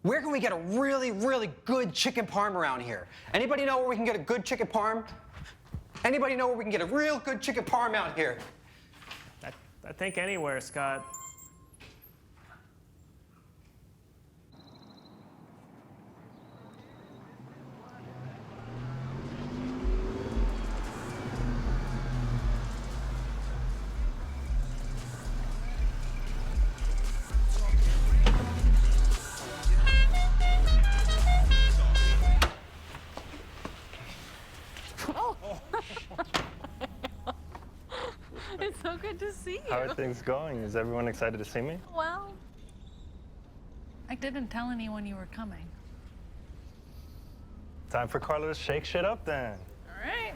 Where can we get a really, really good chicken parm around here? Anybody know where we can get a good chicken parm? Anybody know where we can get a real good chicken parm out here? I think anywhere, Scott. It's so good to see you. How are things going? Is everyone excited to see me? Well, I didn't tell anyone you were coming. Time for Carlo to shake shit up then. All right.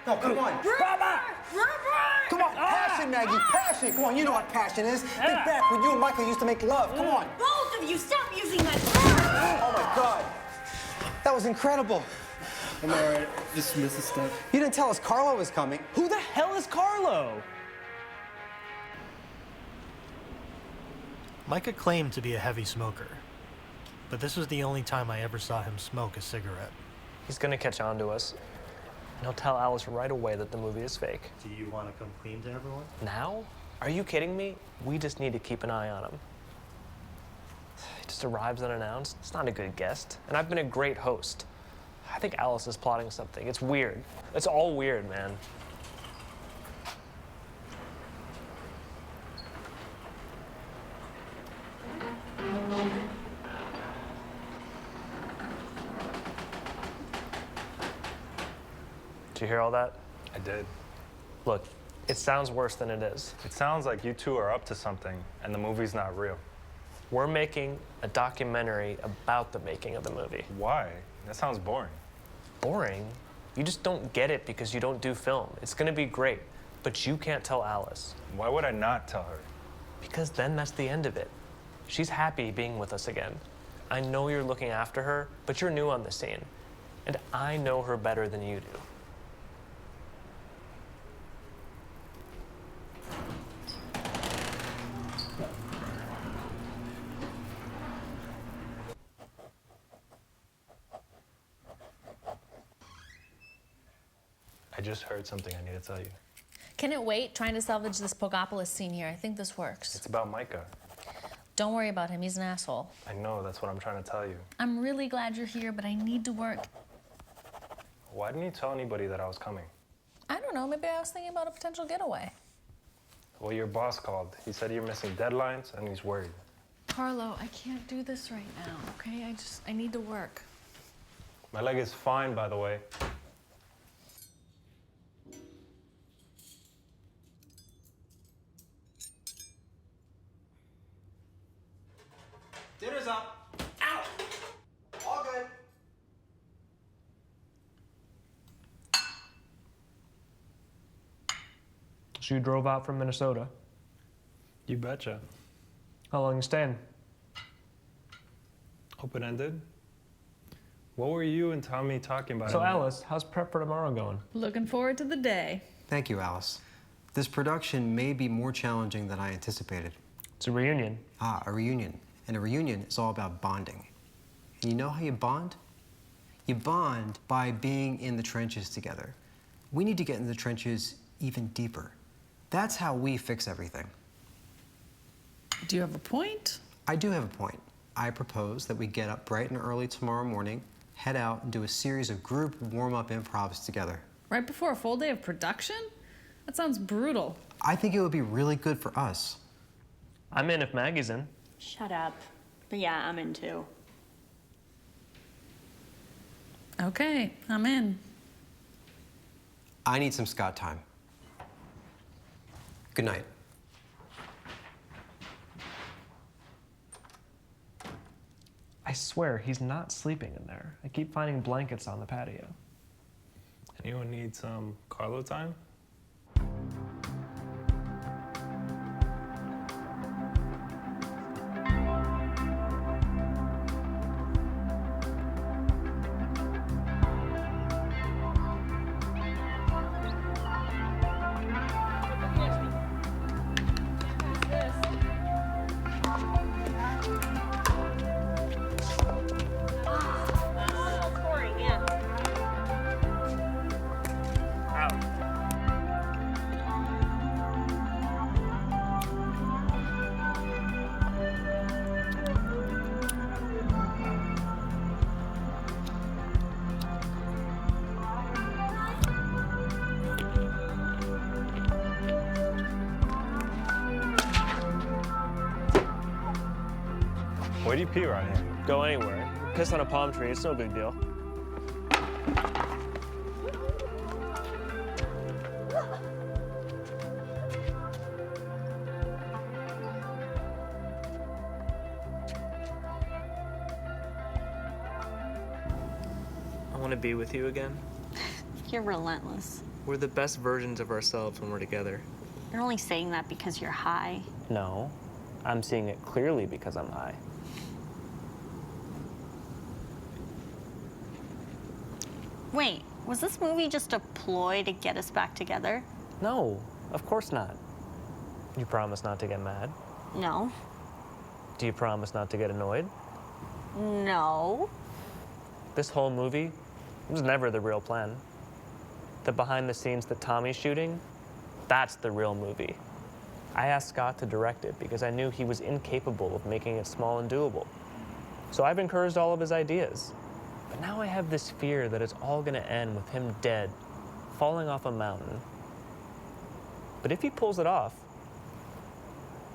No, come on. Come on, passion, Maggie, passion. Come on, you know what passion is. Think back when you and Michael used to make love. Come on. Both of you, stop using that term! Oh my God. That was incredible. I'm all right. Just missed a step. You didn't tell us Carlo was coming. Who the hell is Carlo? Micah claimed to be a heavy smoker, but this was the only time I ever saw him smoke a cigarette. He's gonna catch on to us. And he'll tell Alice right away that the movie is fake. Do you want to come clean to everyone? Now? Are you kidding me? We just need to keep an eye on him. He just arrives unannounced. It's not a good guest. And I've been a great host. I think Alice is plotting something. It's weird. It's all weird, man. Did you hear all that? I did. Look, it sounds worse than it is. It sounds like you two are up to something, and the movie's not real. We're making a documentary about the making of the movie. Why? That sounds boring. Boring? You just don't get it because you don't do film. It's gonna be great, but you can't tell Alice. Why would I not tell her? Because then that's the end of it. She's happy being with us again. I know you're looking after her, but you're new on the scene. And I know her better than you do. I just heard something I need to tell you. Can it wait? Trying to salvage this Pogopolis scene here. I think this works. It's about Micah. Don't worry about him. He's an asshole. I know, that's what I'm trying to tell you. I'm really glad you're here, but I need to work. Why didn't you tell anybody that I was coming? I don't know. Maybe I was thinking about a potential getaway. Well, your boss called. He said you're missing deadlines, and he's worried. Carlo, I can't do this right now, okay? I need to work. My leg is fine, by the way. Dinner's up. Ow! All good. So you drove out from Minnesota? You betcha. How long you staying? Open-ended? What were you and Tommy talking about? So Alice, how's prep for tomorrow going? Looking forward to the day. Thank you, Alice. This production may be more challenging than I anticipated. It's a reunion. Ah, a reunion. And a reunion is all about bonding. And you know how you bond? You bond by being in the trenches together. We need to get in the trenches even deeper. That's how we fix everything. Do you have a point? I do have a point. I propose that we get up bright and early tomorrow morning, head out and do a series of group warm-up improvs together. Right before a full day of production? That sounds brutal. I think it would be really good for us. I'm in if Maggie's in. Shut up. But yeah, I'm in too. Okay, I'm in. I need some Scott time. Good night. I swear, he's not sleeping in there. I keep finding blankets on the patio. Anyone need some Carlo time? Where do you pee around here? Go anywhere. Piss on a palm tree, it's no big deal. I want to be with you again. You're relentless. We're the best versions of ourselves when we're together. You're only saying that because you're high. No, I'm seeing it clearly because I'm high. Wait, was this movie just a ploy to get us back together? No, of course not. You promise not to get mad? No. Do you promise not to get annoyed? No. This whole movie was never the real plan. The behind the scenes that Tommy's shooting, that's the real movie. I asked Scott to direct it because I knew he was incapable of making it small and doable. So I've encouraged all of his ideas. But now I have this fear that it's all gonna end with him dead, falling off a mountain. But if he pulls it off,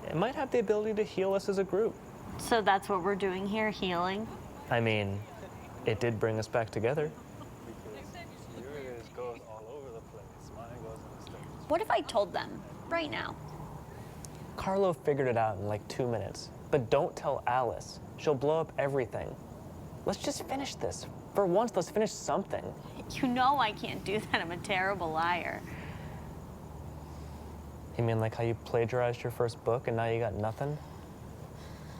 it might have the ability to heal us as a group. So that's what we're doing here, healing? I mean, it did bring us back together. Yours goes all over the place. Mine goes in the sticks. What if I told them right now? Carlo figured it out in like 2 minutes. But don't tell Alice. She'll blow up everything. Let's just finish this. For once, let's finish something. You know I can't do that. I'm a terrible liar. You mean like how you plagiarized your first book and now you got nothing?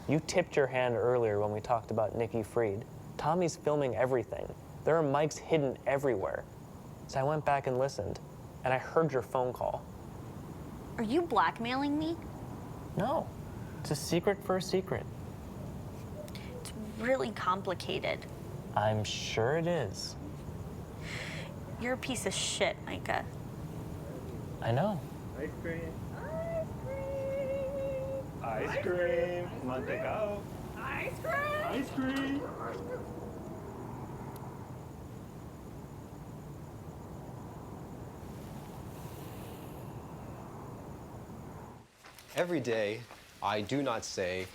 You tipped your hand earlier when we talked about Nikki Fried. Tommy's filming everything. There are mics hidden everywhere. So I went back and listened, and I heard your phone call. Are you blackmailing me? No, it's a secret for a secret. It's really complicated. I'm sure it is. You're a piece of shit, Micah. I know. Ice cream. Ice cream. Mantecao. Ice cream. Ice cream. Every day, I do not say,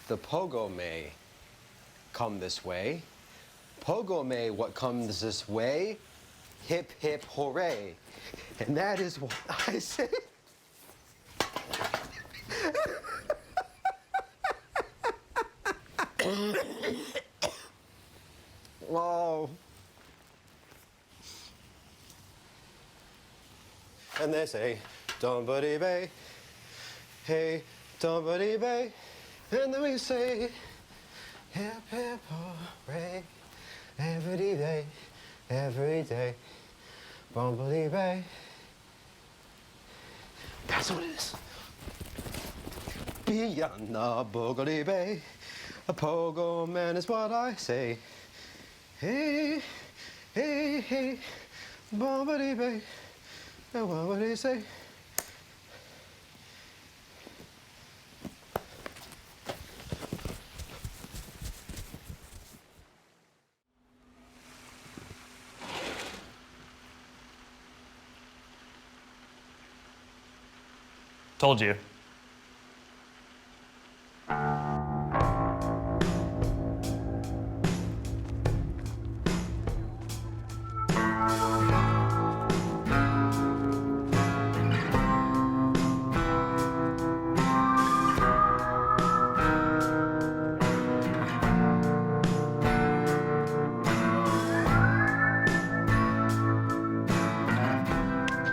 the pogo may come this way. Pogo may what comes this way, hip, hip, hooray. And that is what I say. Oh. And they say, don't buddy bay, hey, don't buddy bay. And then we say, hip, hip, hooray, every day, bumblebee bay. That's what it is. Beyond the boogly bay, a pogo man is what I say. Hey, hey, hey, bumblebee bay, Oh, well, what did he say? Told you.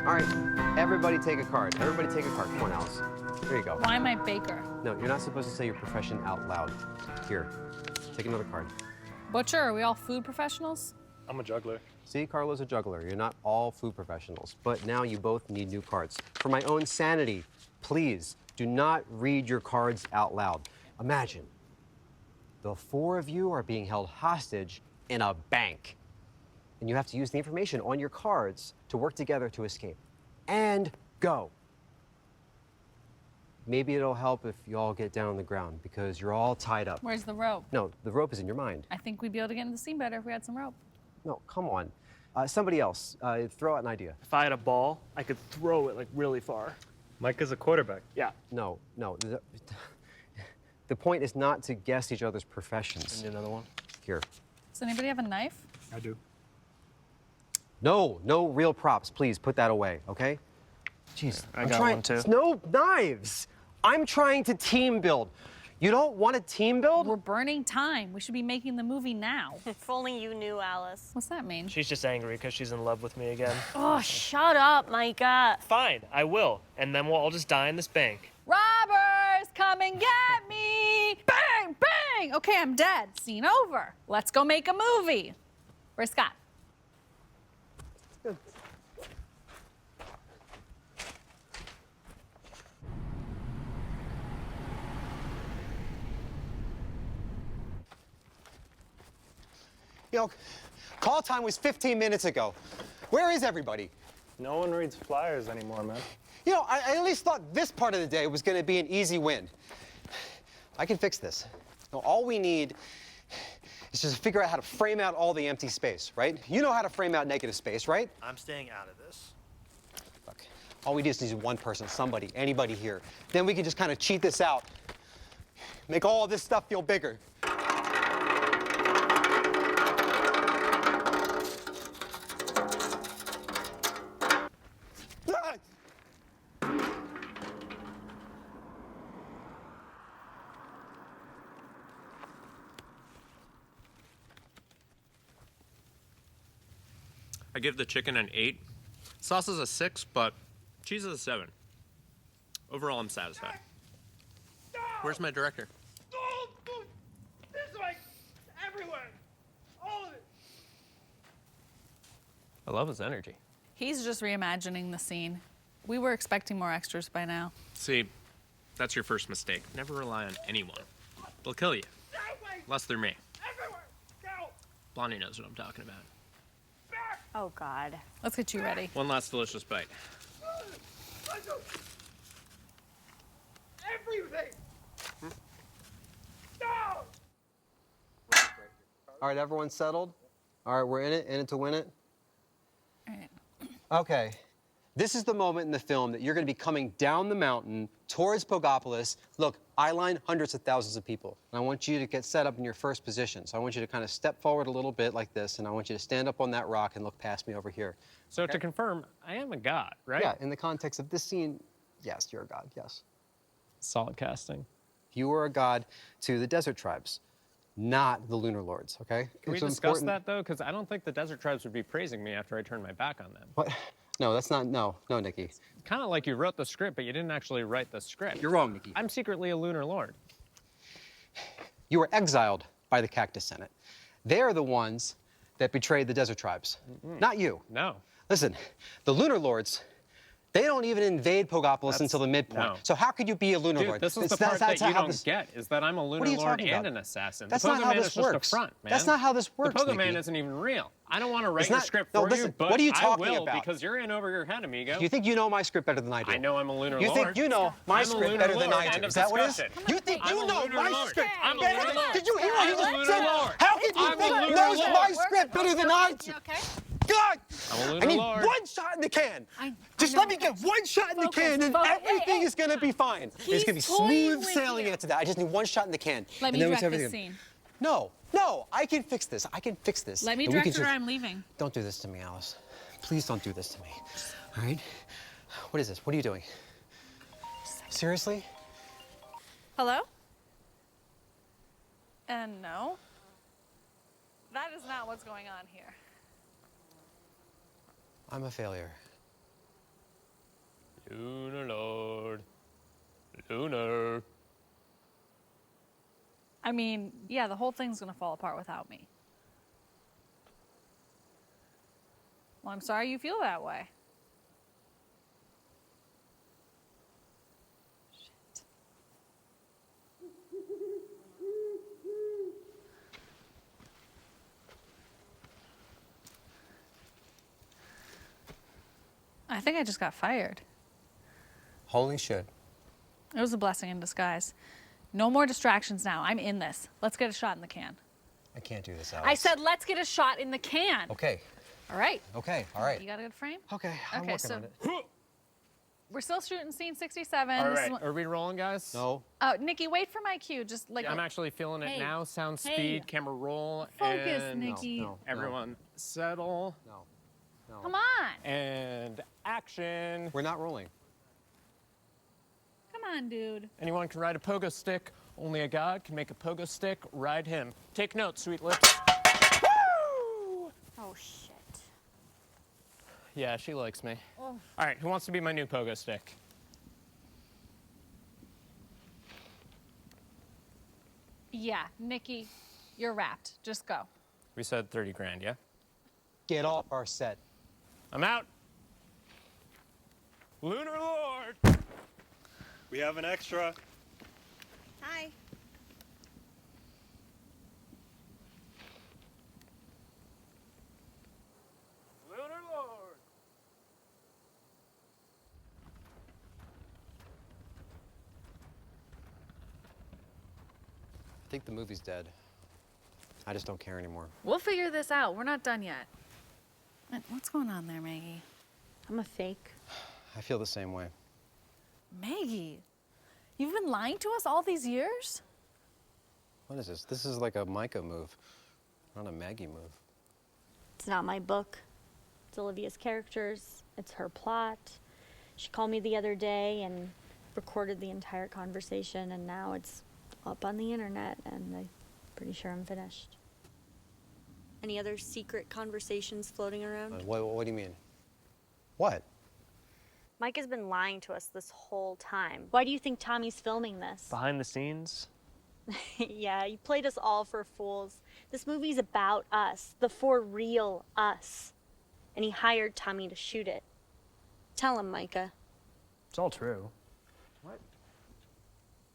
All right, everybody take a card. Everybody take a card. Come on, Alice. There you go. Why am I baker? No, you're not supposed to say your profession out loud. Here, take another card. Butcher, are we all food professionals? I'm a juggler. See, Carlo's a juggler. You're not all food professionals, but now you both need new cards. For my own sanity, please do not read your cards out loud. Imagine the four of you are being held hostage in a bank, and you have to use the information on your cards to work together to escape. And go. Maybe it'll help if you all get down on the ground because you're all tied up. Where's the rope? No, the rope is in your mind. I think we'd be able to get into the scene better if we had some rope. No, come on. Somebody else, throw out an idea. If I had a ball, I could throw it like really far. Mike is a quarterback. Yeah. No. The point is not to guess each other's professions. Need another one? Here. Does anybody have a knife? I do. No real props. Please put that away, okay? Jeez, I got one too. No knives. I'm trying to team build. You don't want a team build? We're burning time. We should be making the movie now. If only you knew, Alice. What's that mean? She's just angry because she's in love with me again. Oh, shut up, Micah. Fine, I will. And then we'll all just die in this bank. Robbers, come and get me! Bang, bang! Okay, I'm dead. Scene over. Let's go make a movie. Where's Scott? Good. You know, call time was 15 minutes ago. Where is everybody? No one reads flyers anymore, man. You know, I at least thought this part of the day was going to be an easy win. I can fix this. You know, all we need is just to figure out how to frame out all the empty space, right? You know how to frame out negative space, right? I'm staying out of this. Look, all we just need is one person, somebody, anybody here. Then we can just kind of cheat this out. Make all this stuff feel bigger. I give the chicken an 8. Sauce is a 6, but cheese is a 7. Overall, I'm satisfied. Where's my director? This way! Everywhere! All of it! I love his energy. He's just reimagining the scene. We were expecting more extras by now. See, that's your first mistake. Never rely on anyone. They'll kill you. Unless they're me. Everywhere! Go! Blondie knows what I'm talking about. Oh, God. Let's get you ready. One last delicious bite. Everything! No! All right, everyone settled? All right, we're in it to win it? All right. Okay. This is the moment in the film that you're going to be coming down the mountain towards Pogopolis. Look, I line hundreds of thousands of people, and I want you to get set up in your first position. So I want you to kind of step forward a little bit like this, and I want you to stand up on that rock and look past me over here. So to confirm, I am a god, right? Yeah, in the context of this scene, yes, you're a god, yes. Solid casting. You are a god to the desert tribes, not the lunar lords, okay? Can we discuss that, though? Because I don't think the desert tribes would be praising me after I turned my back on them. What? No, that's not, no, Nikki. Kind of like you wrote the script, but you didn't actually write the script. You're wrong, Nikki. I'm secretly a lunar lord. You were exiled by the Cactus Senate. They're the ones that betrayed the desert tribes, not you. No. Listen, the lunar lords, They don't even invade Pogopolis until the midpoint. No. So how could you be a Lunar Dude, Lord? this is the part that you don't get, is that I'm a Lunar Lord and an assassin. That's the not Pogo how Man this is just works. a front, man. That's not how this works, The Pogo Man Nikki. isn't even real. I don't want to write It's your not- script no, for listen, you, but what are you I talking will about? because you're in over your head, amigo. You think you know my script better than I do? I know I'm a Lunar You Lord. think you know my I'm a script Lunar better than Lord. I End do? of Is that what it is? discussion. You think I'm you a know Lunar my Lord. script I'm a better Lunar than Lord. Did you hear what he I'm a just Lunar said? Lord. How can you I'm a think Lunar knows Lord. my script better than I do? Okay. God! I'm a I Lunar need Lord. one shot in the can. Just let me get one shot in the can and everything is gonna be fine. It's gonna be smooth sailing after that. I just need one shot in the can. Let and me then direct everything. this scene. No, I can fix this. I can fix this. Let me And we direct can it or just- I'm leaving. Don't do this to me, Alice. Please don't do this to me. All right? What is this? What are you doing? Seriously? Hello? And no. That is not what's going on here. I'm a failure. Lunar Lord. Lunar. I mean, yeah, the whole thing's gonna fall apart without me. Well, I'm sorry you feel that way. Shit. I think I just got fired. Holy shit. It was a blessing in disguise. No more distractions now. I'm in this. Let's get a shot in the can. I can't do this, Alice. I said, let's get a shot in the can. Okay. All right. Okay, all right. You got a good frame? Okay, I'm Okay, working so on it. we're still shooting scene 67. All This is right, one- are we rolling, guys? No. Nikki, wait for my cue. Just like I'm actually feeling it Hey. now. Sound, Hey. speed, camera roll, Focus, and Nikki. everyone settle. No. Come on. And action. We're not rolling. Come on, dude. Anyone can ride a pogo stick. Only a god can make a pogo stick. Ride him. Take notes, sweet lips. Oh, shit. Yeah, she likes me. Oh. All right, who wants to be my new pogo stick? Yeah, Nikki, you're wrapped. Just go. We said 30 grand, yeah? Get off our set. I'm out. Lunar Lord. We have an extra. Hi. Lunar Lord. I think the movie's dead. I just don't care anymore. We'll figure this out. We're not done yet. What's going on there, Maggie? I'm a fake. I feel the same way. Maggie, you've been lying to us all these years? What is this? This is like a Micah move, not a Maggie move. It's not my book. It's Olivia's characters. It's her plot. She called me the other day and recorded the entire conversation, and now it's up on the internet, and I'm pretty sure I'm finished. Any other secret conversations floating around? What do you mean? What? Mike has been lying to us this whole time. Why do you think Tommy's filming this? Behind the scenes? Yeah, you played us all for fools. This movie's about us, the for real us. And he hired Tommy to shoot it. Tell him, Micah. It's all true. What?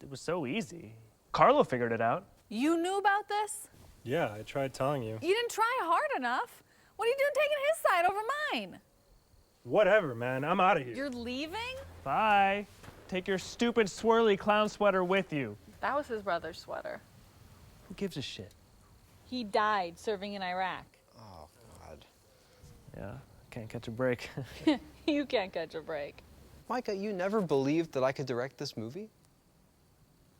It was so easy. Carlo figured it out. You knew about this? Yeah, I tried telling you. You didn't try hard enough. What are you doing taking his side over mine? Whatever, man. I'm out of here. You're leaving? Bye. Take your stupid swirly clown sweater with you. That was his brother's sweater. Who gives a shit? He died serving in Iraq. Oh, God. Yeah, can't catch a break. You can't catch a break. Micah, you never believed that I could direct this movie?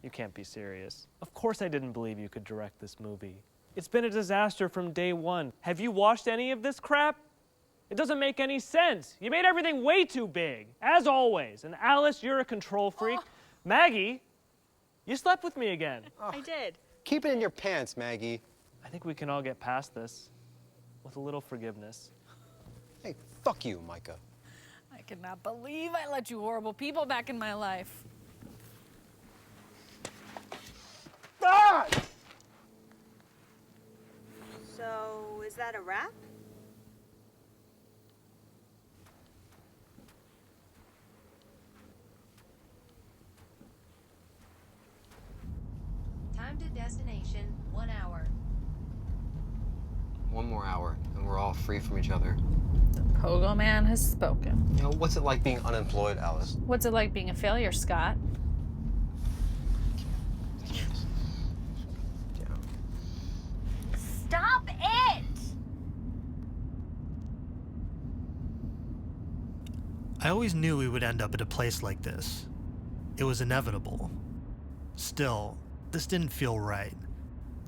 You can't be serious. Of course I didn't believe you could direct this movie. It's been a disaster from day one. Have you watched any of this crap? It doesn't make any sense. You made everything way too big, as always. And Alice, you're a control freak. Maggie, you slept with me again. I did. Keep it in your pants, Maggie. I think we can all get past this with a little forgiveness. Hey, fuck you, Micah. I cannot believe I let you horrible people back in my life. Ah! So, is that a wrap? Time to destination, 1 hour. 1 more hour, and we're all free from each other. The pogo man has spoken. You know, what's it like being unemployed, Alice? What's it like being a failure, Scott? Stop it! I always knew we would end up at a place like this. It was inevitable. Still, this didn't feel right.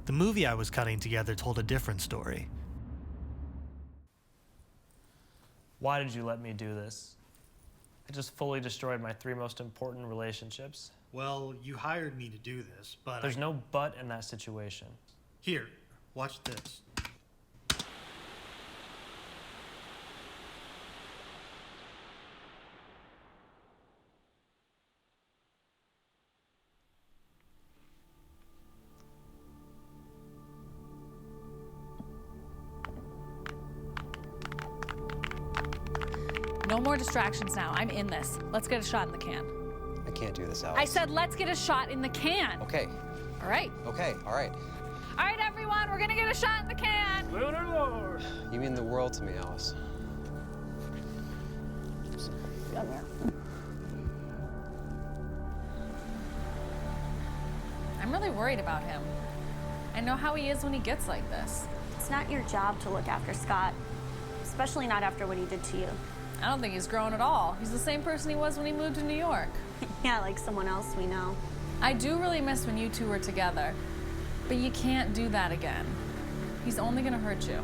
The movie I was cutting together told a different story. Why did you let me do this? I just fully destroyed my 3 most important relationships. Well, you hired me to do this, but There's no but in that situation. Here, watch this. No more distractions now. I'm in this. Let's get a shot in the can. I can't do this, Alice. I said let's get a shot in the can. Okay. All right. Okay, all right. All right, everyone, we're gonna get a shot in the can. Lunar Lord. You mean the world to me, Alice. I'm really worried about him. I know how he is when he gets like this. It's not your job to look after Scott, especially not after what he did to you. I don't think he's grown at all. He's the same person he was when he moved to New York. Yeah, like someone else we know. I do really miss when you two were together, but you can't do that again. He's only gonna hurt you.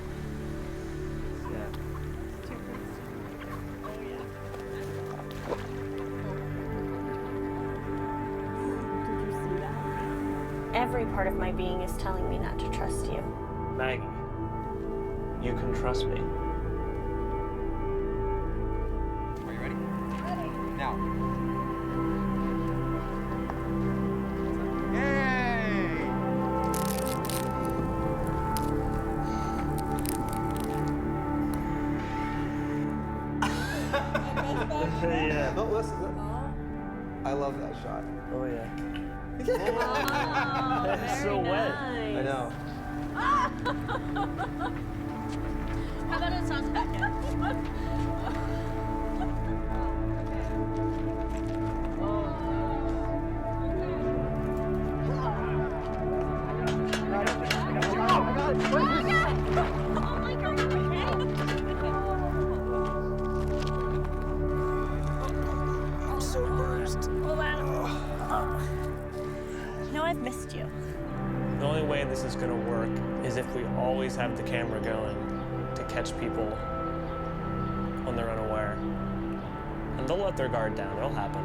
Every part of my being is telling me not to trust you. Maggie, you can trust me. Are you ready? Ready. Now. Yeah. No, listen. I love that shot. Oh, yeah. Oh, It's so wet. I know. How about it sounds back I'm so bruised. No, I've missed you. The only way this is gonna work is if we always have the camera going to catch people when they're unaware. And they'll let their guard down, it'll happen.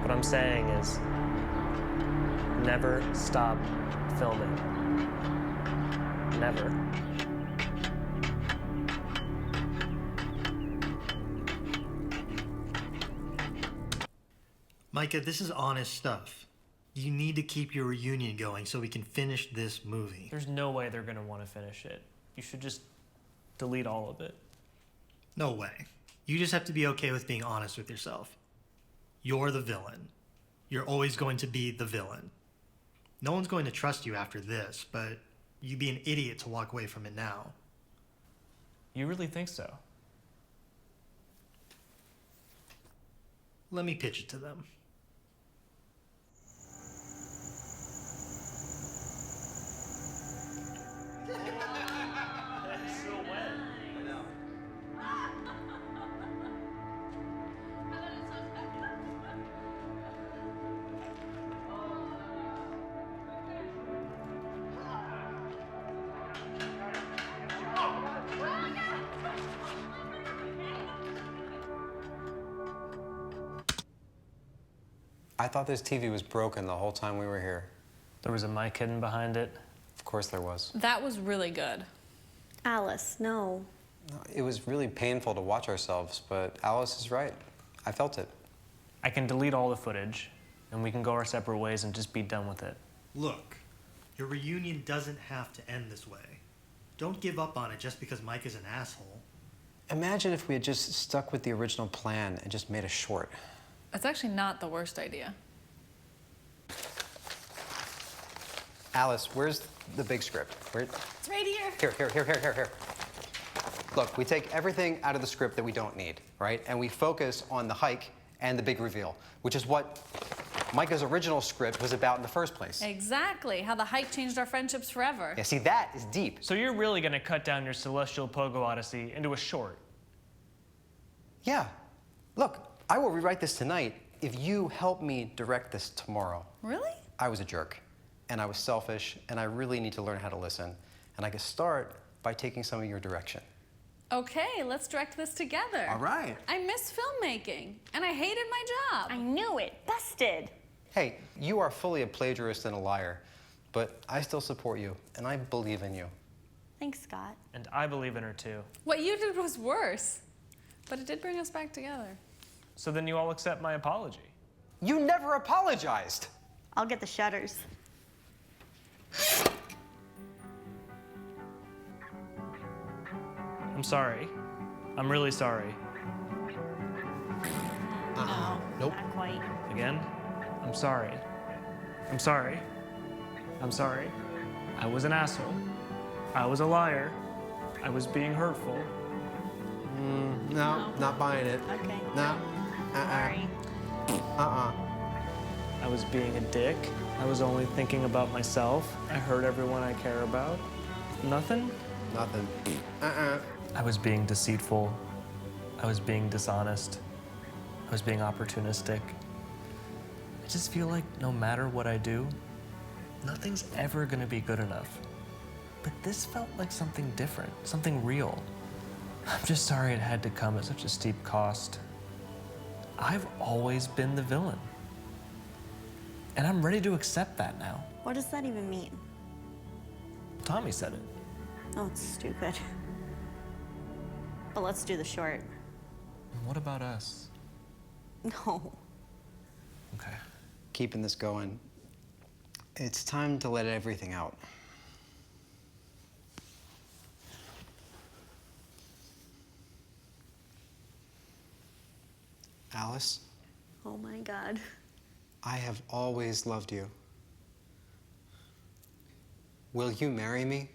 What I'm saying is, never stop filming. Never. Micah, this is honest stuff. You need to keep your reunion going so we can finish this movie. There's no way they're gonna want to finish it. You should just delete all of it. No way. You just have to be okay with being honest with yourself. You're the villain. You're always going to be the villain. No one's going to trust you after this, but you'd be an idiot to walk away from it now. You really think so? Let me pitch it to them. It's so wet. I know. I thought this TV was broken the whole time we were here. There was a mic hidden behind it. Of course there was. That was really good. Alice, no. It was really painful to watch ourselves, but Alice is right. I felt it. I can delete all the footage, and we can go our separate ways and just be done with it. Look, your reunion doesn't have to end this way. Don't give up on it just because Mike is an asshole. Imagine if we had just stuck with the original plan and just made a short. That's actually not the worst idea. Alice, where's the big script? Where? It's right here. Here. Look, we take everything out of the script that we don't need, right? And we focus on the hike and the big reveal, which is what Micah's original script was about in the first place. Exactly. How the hike changed our friendships forever. Yeah, see, that is deep. So you're really gonna cut down your celestial pogo odyssey into a short? Yeah. Look, I will rewrite this tonight if you help me direct this tomorrow. Really? I was a jerk, and I was selfish, and I really need to learn how to listen. And I could start by taking some of your direction. Okay, let's direct this together. All right. I miss filmmaking, and I hated my job. I knew it. Busted. Hey, you are fully a plagiarist and a liar, but I still support you, and I believe in you. Thanks, Scott. And I believe in her too. What you did was worse, but it did bring us back together. So then you all accept my apology. You never apologized. I'll get the shutters. I'm sorry. I'm really sorry. No, nope. Not quite. Again? I'm sorry. I'm sorry. I'm sorry. I was an asshole. I was a liar. I was being hurtful. No, not buying it. Okay. No. Sorry. I was being a dick. I was only thinking about myself. I hurt everyone I care about. Nothing? Nothing. I was being deceitful. I was being dishonest. I was being opportunistic. I just feel like no matter what I do, nothing's ever gonna be good enough. But this felt like something different, something real. I'm just sorry it had to come at such a steep cost. I've always been the villain. And I'm ready to accept that now. What does that even mean? Tommy said it. Oh, it's stupid. But let's do the short. What about us? No. Okay. Keeping this going. It's time to let everything out. Alice, Oh my God. I have always loved you. Will you marry me?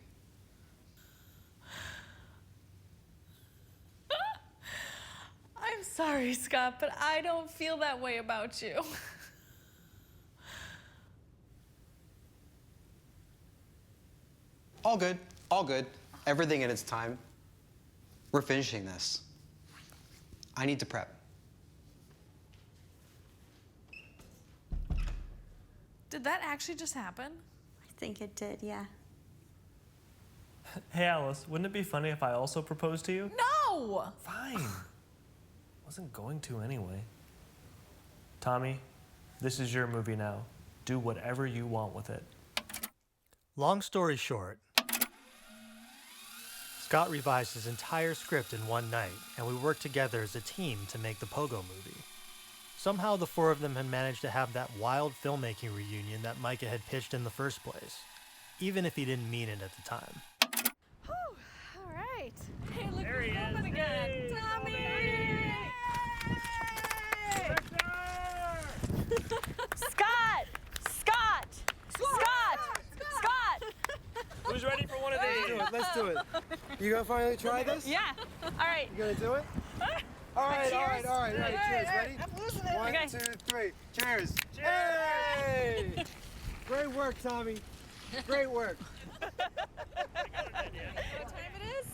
I'm sorry, Scott, but I don't feel that way about you. All good, all good. Everything in its time. We're finishing this. I need to prep. Did that actually just happen? I think it did, yeah. Hey, Alice, wouldn't it be funny if I also proposed to you? No! Fine. Wasn't going to anyway. Tommy, this is your movie now. Do whatever you want with it. Long story short, Scott revised his entire script in one night, and we worked together as a team to make the Pogo movie. Somehow the four of them had managed to have that wild filmmaking reunion that Micah had pitched in the first place, even if he didn't mean it at the time. Whew, all right. Hey, look who's coming again. Tommy! Scott! Scott! Scott! Scott! Who's ready for one of these? Let's do it. You gonna finally try this? Yeah. All right. You gonna do it? All right. Cheers. Ready? I'm losing it. 1, 2, 3. Cheers. Hey! Great work, Tommy. Great work. What time it is?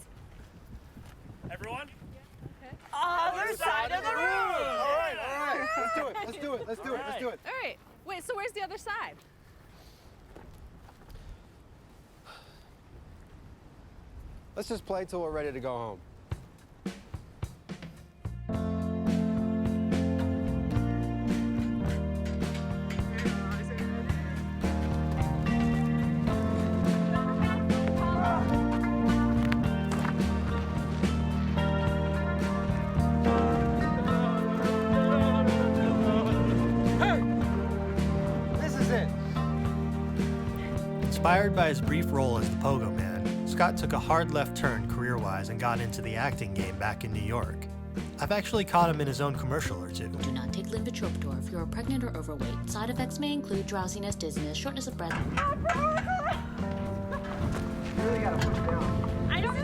Everyone? Other side of the room. All right. Let's do it. All right. Wait, so where's the other side? Let's just play till we're ready to go home. Inspired by his brief role as the Pogo Man, Scott took a hard left turn career-wise and got into the acting game back in New York. I've actually caught him in his own commercial or two. Do not take Limbitropitor if you are pregnant or overweight. Side effects may include drowsiness, dizziness, shortness of breath. really gotta push down. I don't know.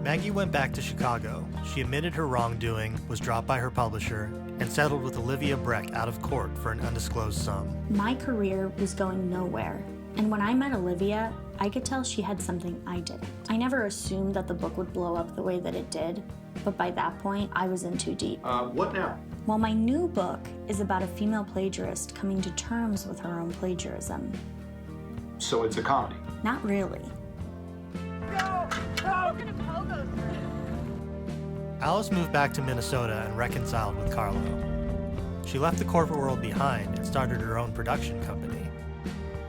Maggie went back to Chicago. She admitted her wrongdoing, was dropped by her publisher, and settled with Olivia Breck out of court for an undisclosed sum. My career was going nowhere. And when I met Olivia, I could tell she had something I didn't. I never assumed that the book would blow up the way that it did, but by that point, I was in too deep. What now? Well, my new book is about a female plagiarist coming to terms with her own plagiarism. So it's a comedy? Not really. Alice moved back to Minnesota and reconciled with Carlo. She left the corporate world behind and started her own production company.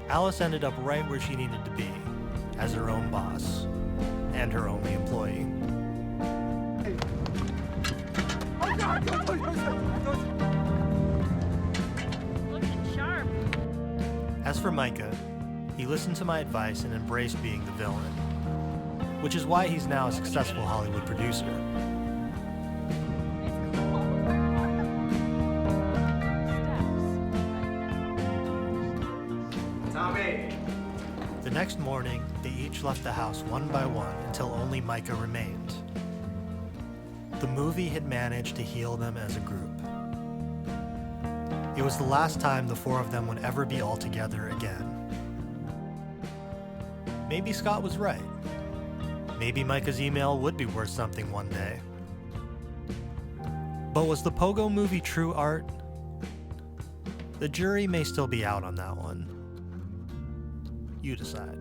Alice ended up right where she needed to be, as her own boss, and her only employee. Oh God! Looking sharp. As for Micah, he listened to my advice and embraced being the villain, which is why he's now a successful Hollywood producer. Tommy! The next morning, they each left the house one by one until only Micah remained. The movie had managed to heal them as a group. It was the last time the four of them would ever be all together again. Maybe Scott was right. Maybe Micah's email would be worth something one day. But was the Pogo movie true art? The jury may still be out on that one. You decide.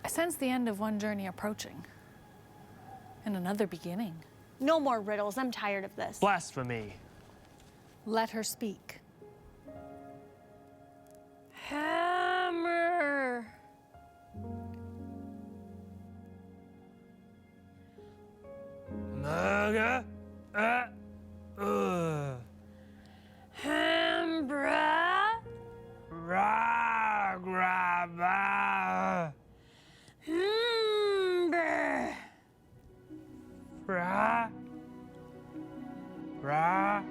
I sense the end of one journey approaching and another beginning. No more riddles. I'm tired of this. Blasphemy. Let her speak. Hammer. Naga. Hambra. Ra. Graba. Humber. Ra. Ra.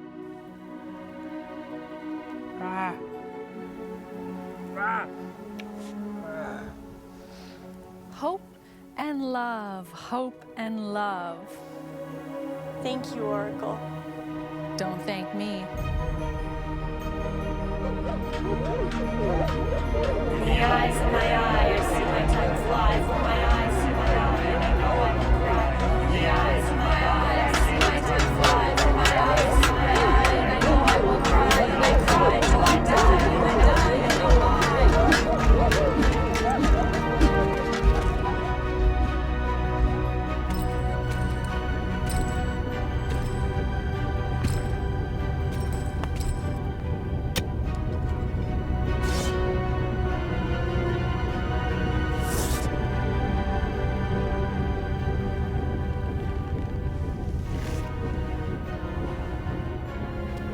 Ra. Ra. Hope and love, hope and love. Thank you, Oracle. Don't thank me. In the eyes of my eye, I see my time fly. For my eyes see my eye, and I know I will cry. In the eyes of my eye, I see my time fly. For my eyes see my eye, and I know I will cry. And I cry till I die, and I die in the mind.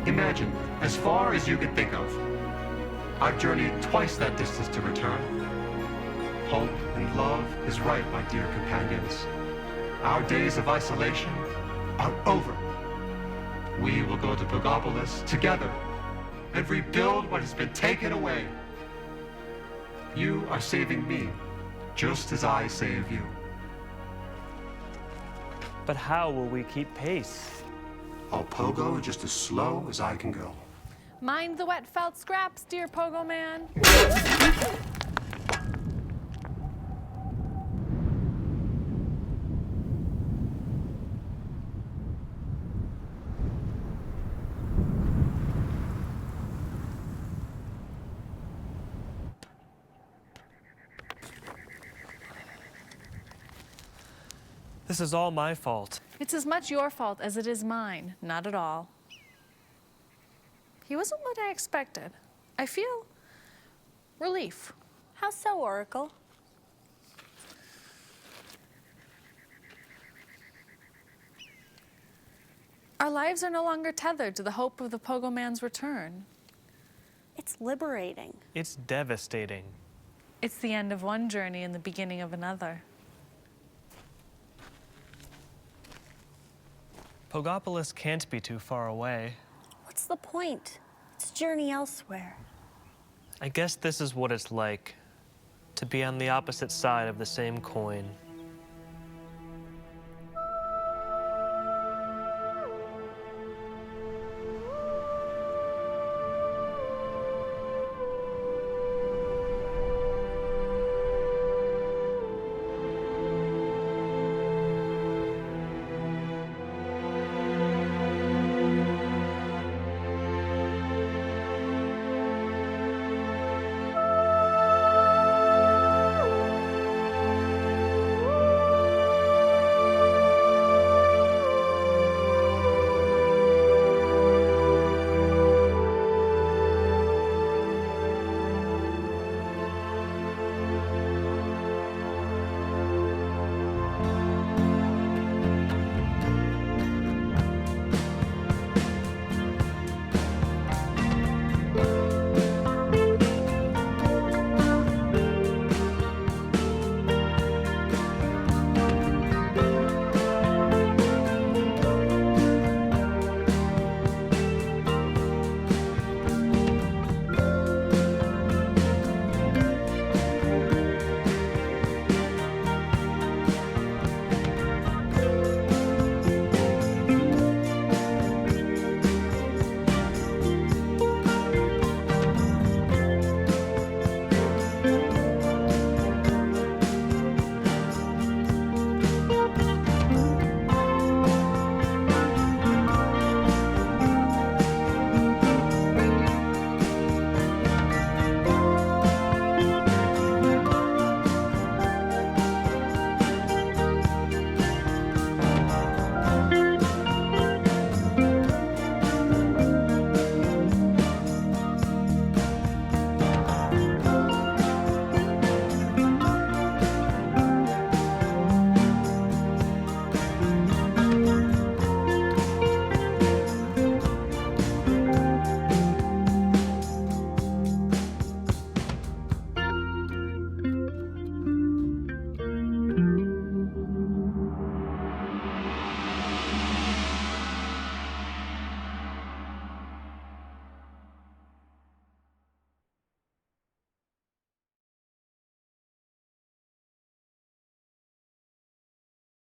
Imagine, as far as you could think of, I've journeyed twice that distance to return. Hope and love is right, my dear companions. Our days of isolation are over. We will go to Bogopolis together and rebuild what has been taken away. You are saving me, just as I save you. But how will we keep pace? I'll pogo just as slow as I can go. Mind the wet felt scraps, dear Pogo Man. This is all my fault. It's as much your fault as it is mine. Not at all. He wasn't what I expected. I feel relief. How so, Oracle? Our lives are no longer tethered to the hope of the Pogo Man's return. It's liberating. It's devastating. It's the end of one journey and the beginning of another. Pogopolis can't be too far away. What's the point? It's a journey elsewhere. I guess this is what it's like to be on the opposite side of the same coin.